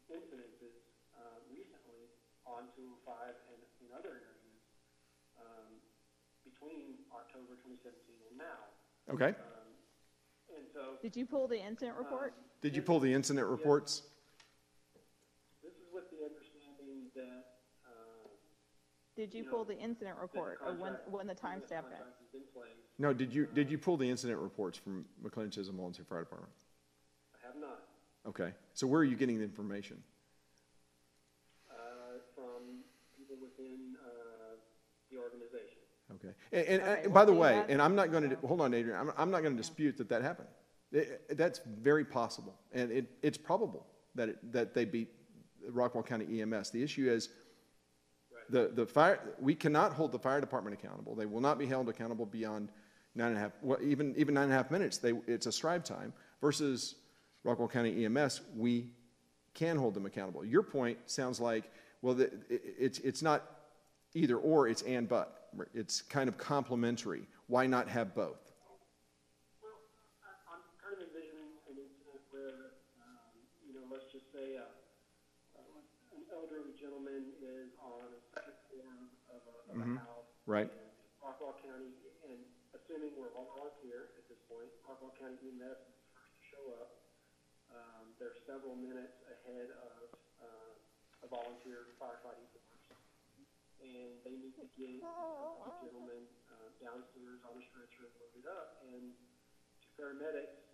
[SPEAKER 6] incidences recently on 205 and in other areas between October 2017 and now.
[SPEAKER 5] Okay.
[SPEAKER 6] And so,
[SPEAKER 1] did you pull the incident report?
[SPEAKER 5] Did you pull the incident reports?
[SPEAKER 6] this is with the understanding that
[SPEAKER 1] Did you pull the incident report of when the timestamp is?
[SPEAKER 5] No. Did you pull the incident reports from McLendon-Chisholm Volunteer Fire Department?
[SPEAKER 6] I have not.
[SPEAKER 5] Okay. So where are you getting the information?
[SPEAKER 6] From people within the organization.
[SPEAKER 5] Okay.
[SPEAKER 1] Okay,
[SPEAKER 5] And by
[SPEAKER 1] well,
[SPEAKER 5] the
[SPEAKER 1] see,
[SPEAKER 5] way,
[SPEAKER 1] that's-
[SPEAKER 5] and I'm not going to, hold on, Adrian, I'm not going to dispute that happened. That's very possible, and it's probable that they beat Rockwall County EMS. The issue is the fire. We cannot hold the fire department accountable. They will not be held accountable beyond 9.5, well, even 9.5 minutes. It's a stride time versus Rockwall County EMS. We can hold them accountable. Your point sounds like, well, it's not either or, it's and but. It's kind of complementary. Why not have both?
[SPEAKER 6] Well, I'm kind of envisioning an incident where, let's just say an elderly gentleman is on a second floor of a house.
[SPEAKER 5] Right.
[SPEAKER 6] In Rockwall County, and assuming we're all volunteer at this point, Rockwall County EMS is the first to show up. They're several minutes ahead of a volunteer firefighting force, and they need to get a gentleman downstairs on a stretcher and loaded up. And to paramedics,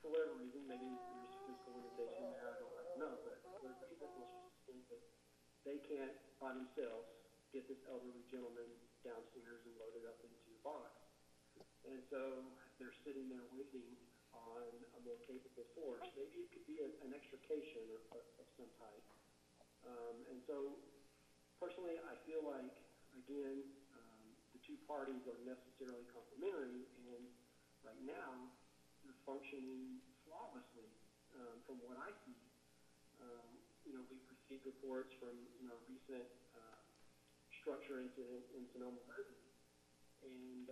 [SPEAKER 6] for whatever reason, maybe there's physical limitation there, I don't know, but for people, let's just think that they can't by themselves get this elderly gentleman downstairs and loaded up into the box. And so they're sitting there waiting on a more capable force. Maybe it could be an extrication of some type. And so, personally, I feel like, again, the two parties are necessarily complementary, and right now, they're functioning flawlessly from what I see. We've received reports from, recent structure incident in Sonoma, Missouri, and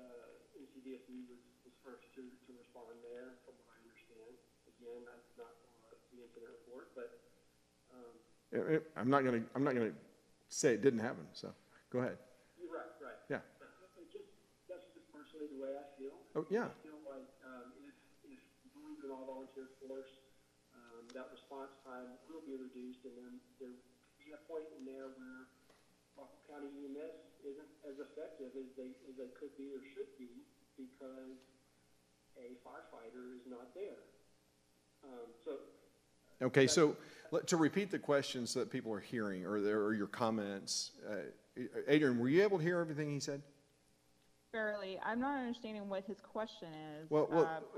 [SPEAKER 6] MCDFD was first to respond there, from what I understand. Again, that's not the incident report, but
[SPEAKER 5] I'm not going to say it didn't happen. So go ahead.
[SPEAKER 6] you're right.
[SPEAKER 5] Yeah.
[SPEAKER 6] That's just personally the way I feel.
[SPEAKER 5] Oh yeah.
[SPEAKER 6] I feel like if going to an all-volunteer force, that response time will be reduced, and then there could be a point in there where Rockwall County EMS isn't as effective as they could be or should be because a firefighter is not there.
[SPEAKER 5] Okay, so to repeat the questions that people are hearing, or your comments, Adrian, were you able to hear everything he said?
[SPEAKER 1] Barely. I'm not understanding what his question is.
[SPEAKER 5] Well,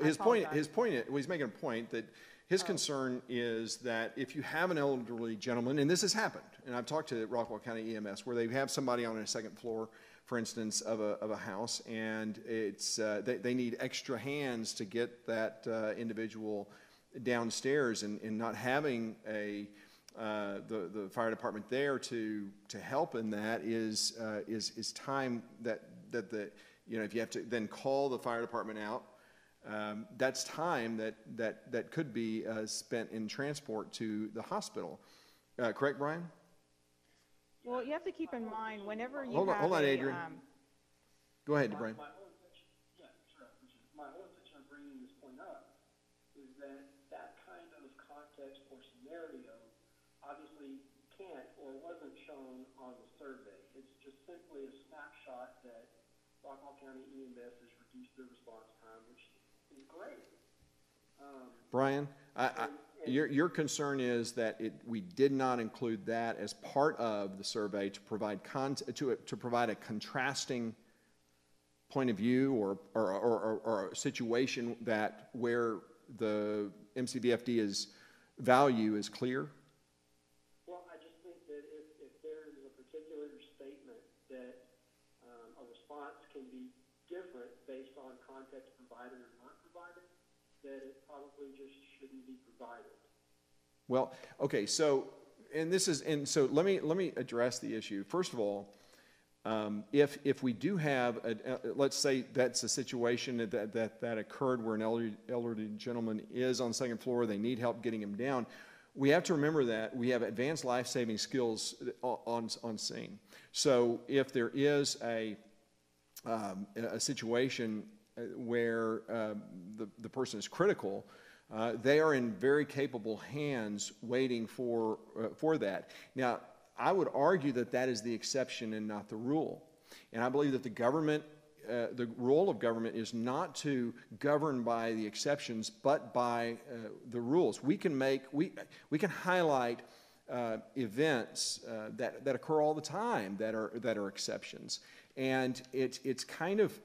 [SPEAKER 1] I
[SPEAKER 5] his point,
[SPEAKER 1] apologize.
[SPEAKER 5] he's making a point that his concern is that if you have an elderly gentleman, and this has happened, and I've talked to Rockwall County EMS, where they have somebody on a second floor, for instance, of a house, and it's they need extra hands to get that individual downstairs, and not having the fire department there to help in that is time that if you have to then call the fire department out, that's time that could be spent in transport to the hospital. Correct, Brian?
[SPEAKER 1] Well, you have to keep in mind whenever you
[SPEAKER 5] Hold on, Adrian. Go ahead, Brian.
[SPEAKER 6] My whole intention of bringing this point up is that kind of context or scenario obviously can't or wasn't shown on the survey. It's just simply a snapshot that Rockwall County EMS has reduced their response time, which is great.
[SPEAKER 5] Brian, your concern is that we did not include that as part of the survey to provide to provide a contrasting point of view or a situation where the MCVFD's value is clear.
[SPEAKER 6] Well, I just think that if there is a particular statement that a response can be different based on context provided or not provided, that it probably just shouldn't be provided.
[SPEAKER 5] Well, okay, so let me address the issue. First of all, if we do have let's say that's a situation that occurred where an elderly gentleman is on the second floor, they need help getting him down, we have to remember that we have advanced life-saving skills on scene. So if there is a situation where the person is critical, they are in very capable hands waiting for that. Now, I would argue that is the exception and not the rule. And I believe that the role of government is not to govern by the exceptions, but by the rules. We can highlight events that occur all the time that are exceptions. And it's kind of,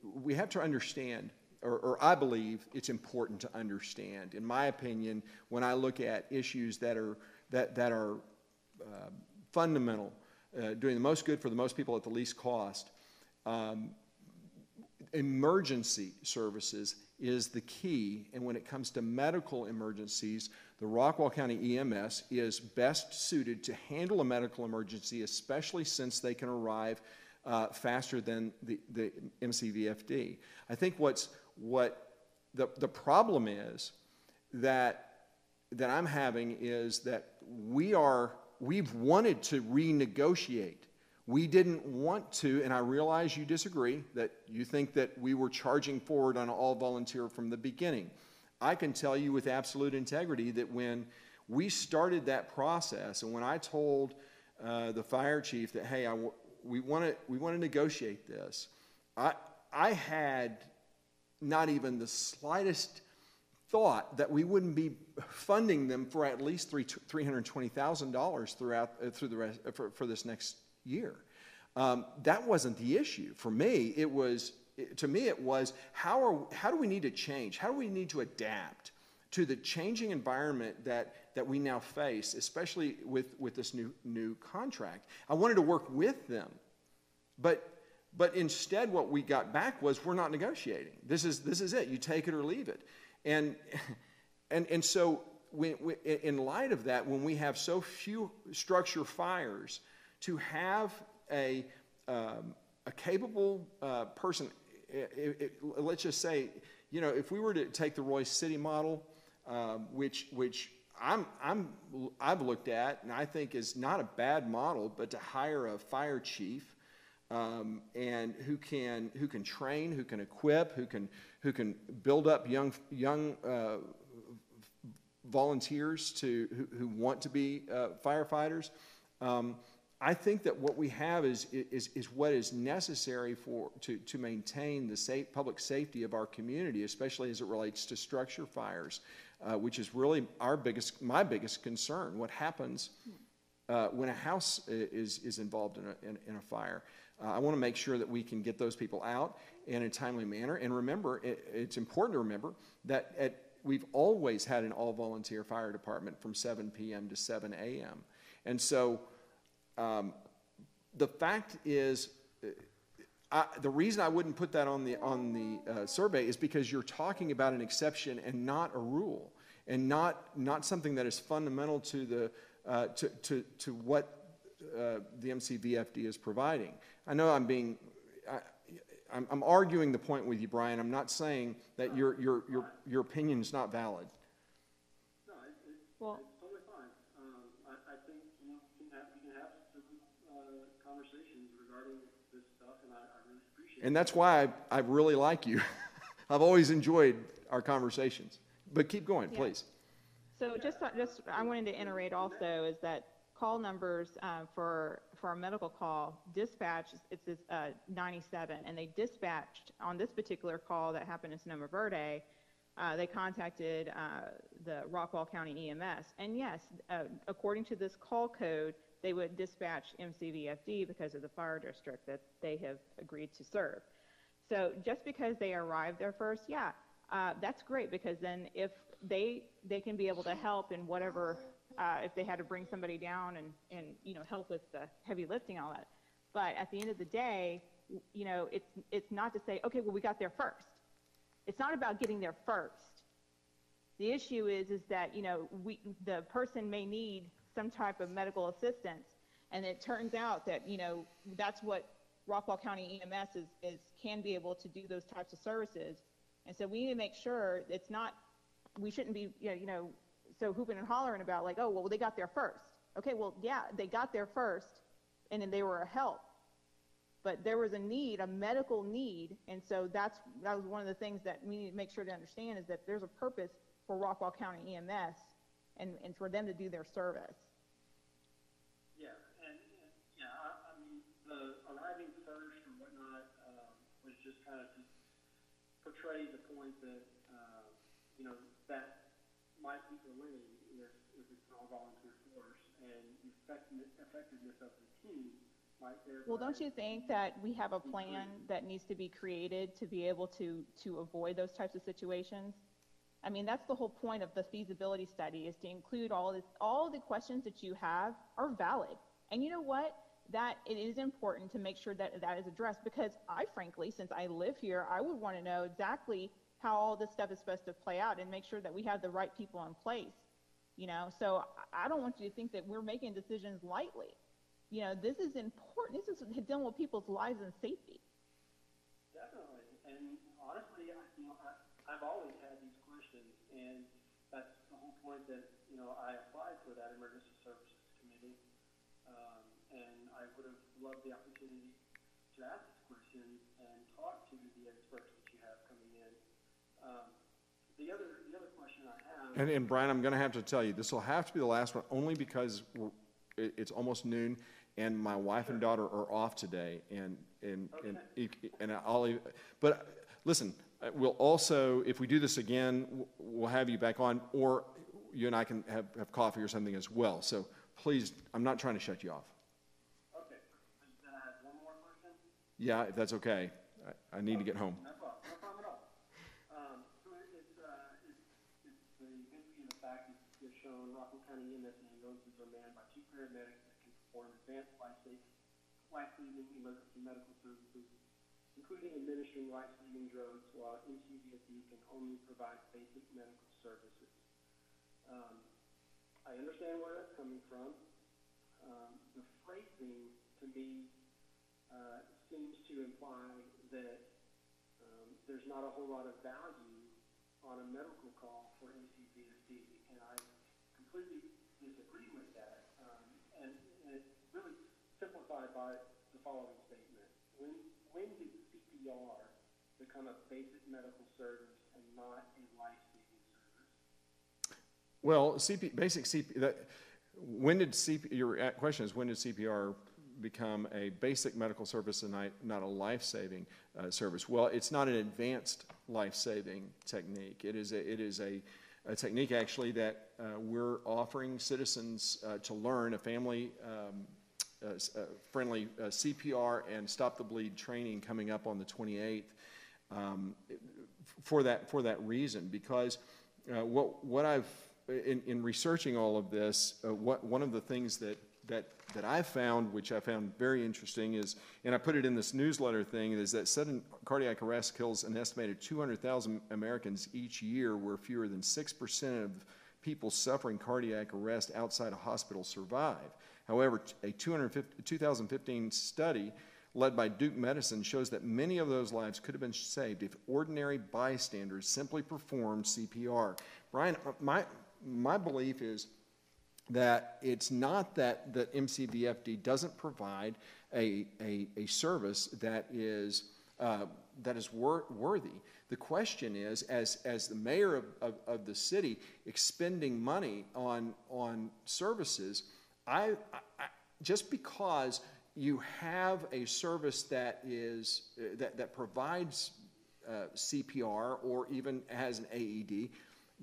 [SPEAKER 5] we have to understand, or I believe it's important to understand, in my opinion, when I look at issues that are fundamental, doing the most good for the most people at the least cost, emergency services is the key. And when it comes to medical emergencies, the Rockwall County EMS is best suited to handle a medical emergency, especially since they can arrive faster than the MCVFD. I think what the problem is that I'm having is that we've wanted to renegotiate. We didn't want to, and I realize you disagree, that you think that we were charging forward on all volunteer from the beginning. I can tell you with absolute integrity that when we started that process, and when I told the fire chief that, hey, we want to negotiate this, I had not even the slightest thought that we wouldn't be funding them for at least $320,000 through the rest for this next year. That wasn't the issue for me. It was how do we need to change? How do we need to adapt to the changing environment that we now face, especially with this new contract? I wanted to work with them, but instead what we got back was, we're not negotiating. This is it. You take it or leave it. And so in light of that, when we have so few structure fires, to have a capable person, let's just say, if we were to take the Royce City model, which I've looked at and I think is not a bad model, but to hire a fire chief and who can train, who can equip, who can build up young volunteers who want to be firefighters. I think that what we have is what is necessary to maintain the public safety of our community, especially as it relates to structure fires, which is really my biggest concern. What happens when a house is involved in a fire? I want to make sure that we can get those people out in a timely manner. And remember, it's important to remember that we've always had an all-volunteer fire department from 7 p.m. to 7 a.m. And so the fact is, the reason I wouldn't put that on the survey is because you're talking about an exception and not a rule, and not something that is fundamental to what the MCVFD is providing. I know I'm arguing the point with you, Brian. I'm not saying that your opinion is not valid.
[SPEAKER 6] No,
[SPEAKER 1] well,
[SPEAKER 6] it's totally fine. I think you can have some conversations regarding this stuff, and I really appreciate it.
[SPEAKER 5] And that's why I really like you. I've always enjoyed our conversations. But keep going, please.
[SPEAKER 1] So just I wanted to iterate also is that call numbers for our medical call dispatch, it's 97, and they dispatched on this particular call that happened in Sonoma Verde. They contacted the Rockwall County EMS, and yes, according to this call code, they would dispatch MCVFD because of the fire district that they have agreed to serve. So just because they arrived there first, that's great, because then if they can be able to help in whatever, if they had to bring somebody down and help with the heavy lifting, all that. But at the end of the day, it's not to say, okay, well, we got there first. It's not about getting there first. The issue is that the person may need some type of medical assistance, and it turns out that that's what Rockwall County EMS can be able to do, those types of services. And so we need to make sure it's not, we shouldn't be so hooping and hollering about like, oh, well, they got there first. Okay, well, yeah, they got there first, and then they were a help. But there was a need, a medical need, and so that was one of the things that we need to make sure to understand, is that there's a purpose for Rockwall County EMS and for them to do their service.
[SPEAKER 6] Yeah, I mean, the arriving first or whatnot was just kind of to portray the point that, that might be delayed if it's an all-volunteer force. and the effectiveness of the team might thereby...
[SPEAKER 1] Well, don't you think that we have a plan that needs to be created to be able to avoid those types of situations? I mean, that's the whole point of the feasibility study, is to include all of this. All the questions that you have are valid. And you know what? That it is important to make sure that that is addressed, because I frankly, since I live here, I would want to know exactly how all this stuff is supposed to play out and make sure that we have the right people in place. You know, so I don't want you to think that we're making decisions lightly. You know, this is important. This is dealing with people's lives and safety.
[SPEAKER 6] Definitely. And honestly, I've always had these questions, and that's the whole point that, I applied for that Emergency Services Committee. And I would have loved the opportunity to ask this question and talk to the experts that you have coming in. The other question I have...
[SPEAKER 5] And Brian, I'm going to have to tell you, this will have to be the last one, only because it's almost noon, and my wife and daughter are off today, and I'll... But listen, we'll also, if we do this again, we'll have you back on, or you and I can have coffee or something as well. So please, I'm not trying to shut you off.
[SPEAKER 6] Okay. Then I have one more question.
[SPEAKER 5] Yeah, if that's okay. I need to get home.
[SPEAKER 6] No problem at all. So it's the history and the fact that it's shown Rockland County EMS ambulances are manned by 2 paramedics that can perform advanced life-saving emergency medical services, including administering life-saving drugs, while MCVFD can only provide basic medical services. I understand where that's coming from. The phrasing, to me, seems to imply that there's not a whole lot of value on a medical call for MCVFD, and I completely disagree with that. And it's really simplified by the following statement. When did CPR become a basic medical service and not a life-saving service?
[SPEAKER 5] Well, your question is, when did CPR become a basic medical service and not a life-saving service? Well, it's not an advanced life-saving technique. It is a technique, actually, that we're offering citizens to learn, a family friendly CPR and stop the bleed training coming up on the 28th for that reason, because what I've in researching all of this, one of the things that I've found, which I found very interesting, is, and I put it in this newsletter thing, is that sudden cardiac arrest kills an estimated 200,000 Americans each year, where fewer than 6% of people suffering cardiac arrest outside a hospital survive. However, a 2015 study led by Duke Medicine shows that many of those lives could have been saved if ordinary bystanders simply performed CPR. Brian, my belief is that it's not that the MCVFD doesn't provide a service that is worthy. The question is, as the mayor of the city expending money on services, just because you have a service that provides CPR or even has an AED,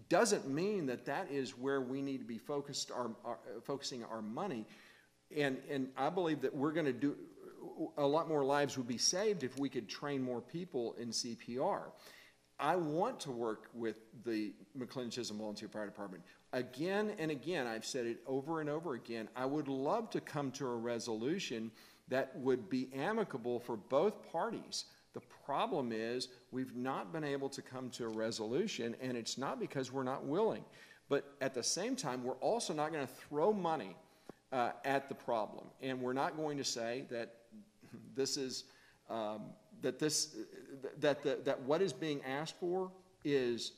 [SPEAKER 5] doesn't mean that is where we need to be focusing our money. And I believe that we're going to do a lot more lives would be saved if we could train more people in CPR. I want to work with the McLendon-Chisholm Volunteer Fire Department. Again and again, I've said it over and over again, I would love to come to a resolution that would be amicable for both parties. The problem is we've not been able to come to a resolution, and it's not because we're not willing. But at the same time, we're also not going to throw money at the problem, and we're not going to say that that what is being asked for is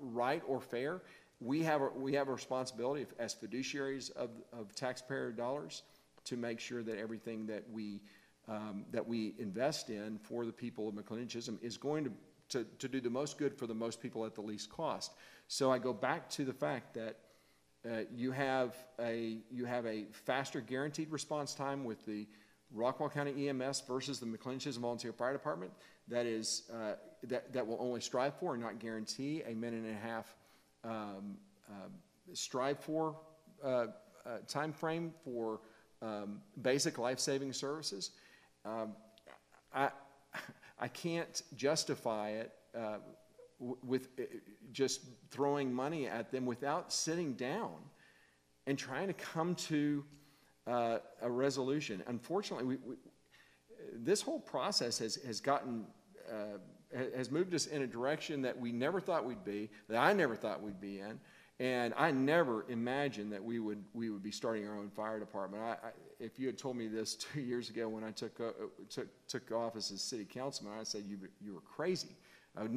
[SPEAKER 5] right or fair. We have a responsibility as fiduciaries of taxpayer dollars to make sure that everything that we invest in for the people of McLendon-Chisholm is going to do the most good for the most people at the least cost. So I go back to the fact that you have a faster guaranteed response time with the Rockwall County EMS versus the McLendon-Chisholm Volunteer Fire Department. That is that will only strive for and not guarantee a minute and a half strive for time frame for basic life-saving services, I can't justify it with just throwing money at them without sitting down and trying to come to a resolution. Unfortunately, this whole process has gotten has moved us in a direction that we never thought we'd be, that I never thought we'd be in, and I never imagined that we would be starting our own fire department. If you had told me this 2 years ago when I took office as city councilman, I'd say you were crazy.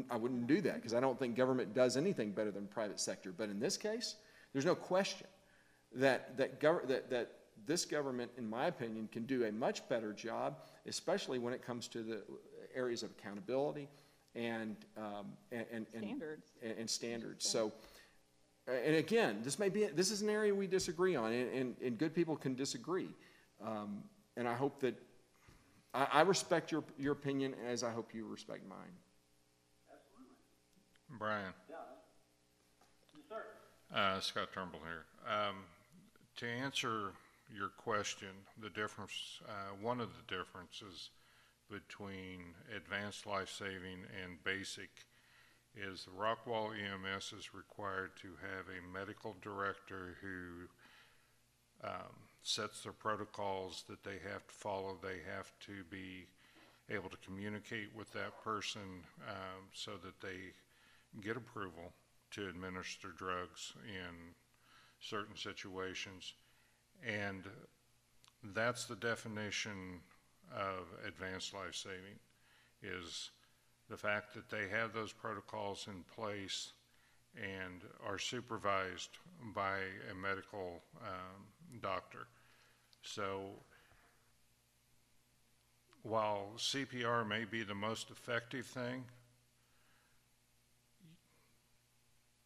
[SPEAKER 5] I wouldn't do that because I don't think government does anything better than private sector. But in this case, there's no question that this government, in my opinion, can do a much better job, especially when it comes to the areas of accountability and standards. So, and again, this is an area we disagree on, and good people can disagree. And I hope that I respect your opinion as I hope you respect mine.
[SPEAKER 6] Absolutely.
[SPEAKER 3] Brian.
[SPEAKER 6] Yeah. Yes, sir.
[SPEAKER 3] Scott Turnbull here. To answer your question, the difference, one of the differences between advanced life-saving and basic is the Rockwall EMS is required to have a medical director who sets their protocols that they have to follow. They have to be able to communicate with that person so that they get approval to administer drugs in certain situations. And that's the definition of advanced life-saving, is the fact that they have those protocols in place and are supervised by a medical doctor. So while CPR may be the most effective thing,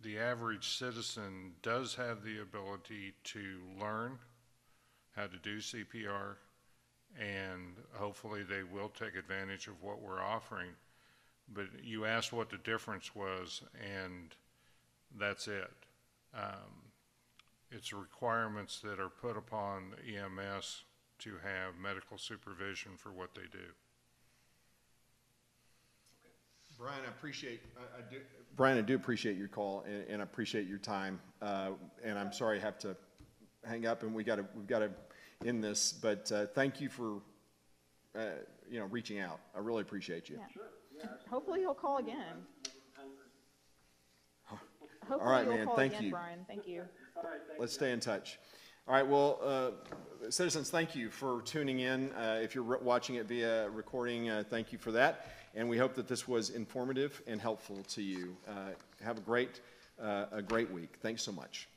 [SPEAKER 3] the average citizen does have the ability to learn how to do CPR, and hopefully they will take advantage of what we're offering. But you asked what the difference was, and that's it. It's requirements that are put upon EMS to have medical supervision for what they do.
[SPEAKER 5] Brian, I do appreciate your call, and I appreciate your time. And I'm sorry I have to hang up, and we've got to end this. But thank you for reaching out. I really appreciate you.
[SPEAKER 1] Yeah. Sure. Yeah, hopefully he'll call again. Hopefully
[SPEAKER 5] all right,
[SPEAKER 1] you'll
[SPEAKER 5] man.
[SPEAKER 1] call
[SPEAKER 5] Thank
[SPEAKER 1] again,
[SPEAKER 5] you.
[SPEAKER 1] Brian. Thank you.
[SPEAKER 6] All right,
[SPEAKER 5] Let's stay in touch. All right, well, citizens, thank you for tuning in. If you're watching it via recording, thank you for that. And we hope that this was informative and helpful to you. Have a great week. Thanks so much.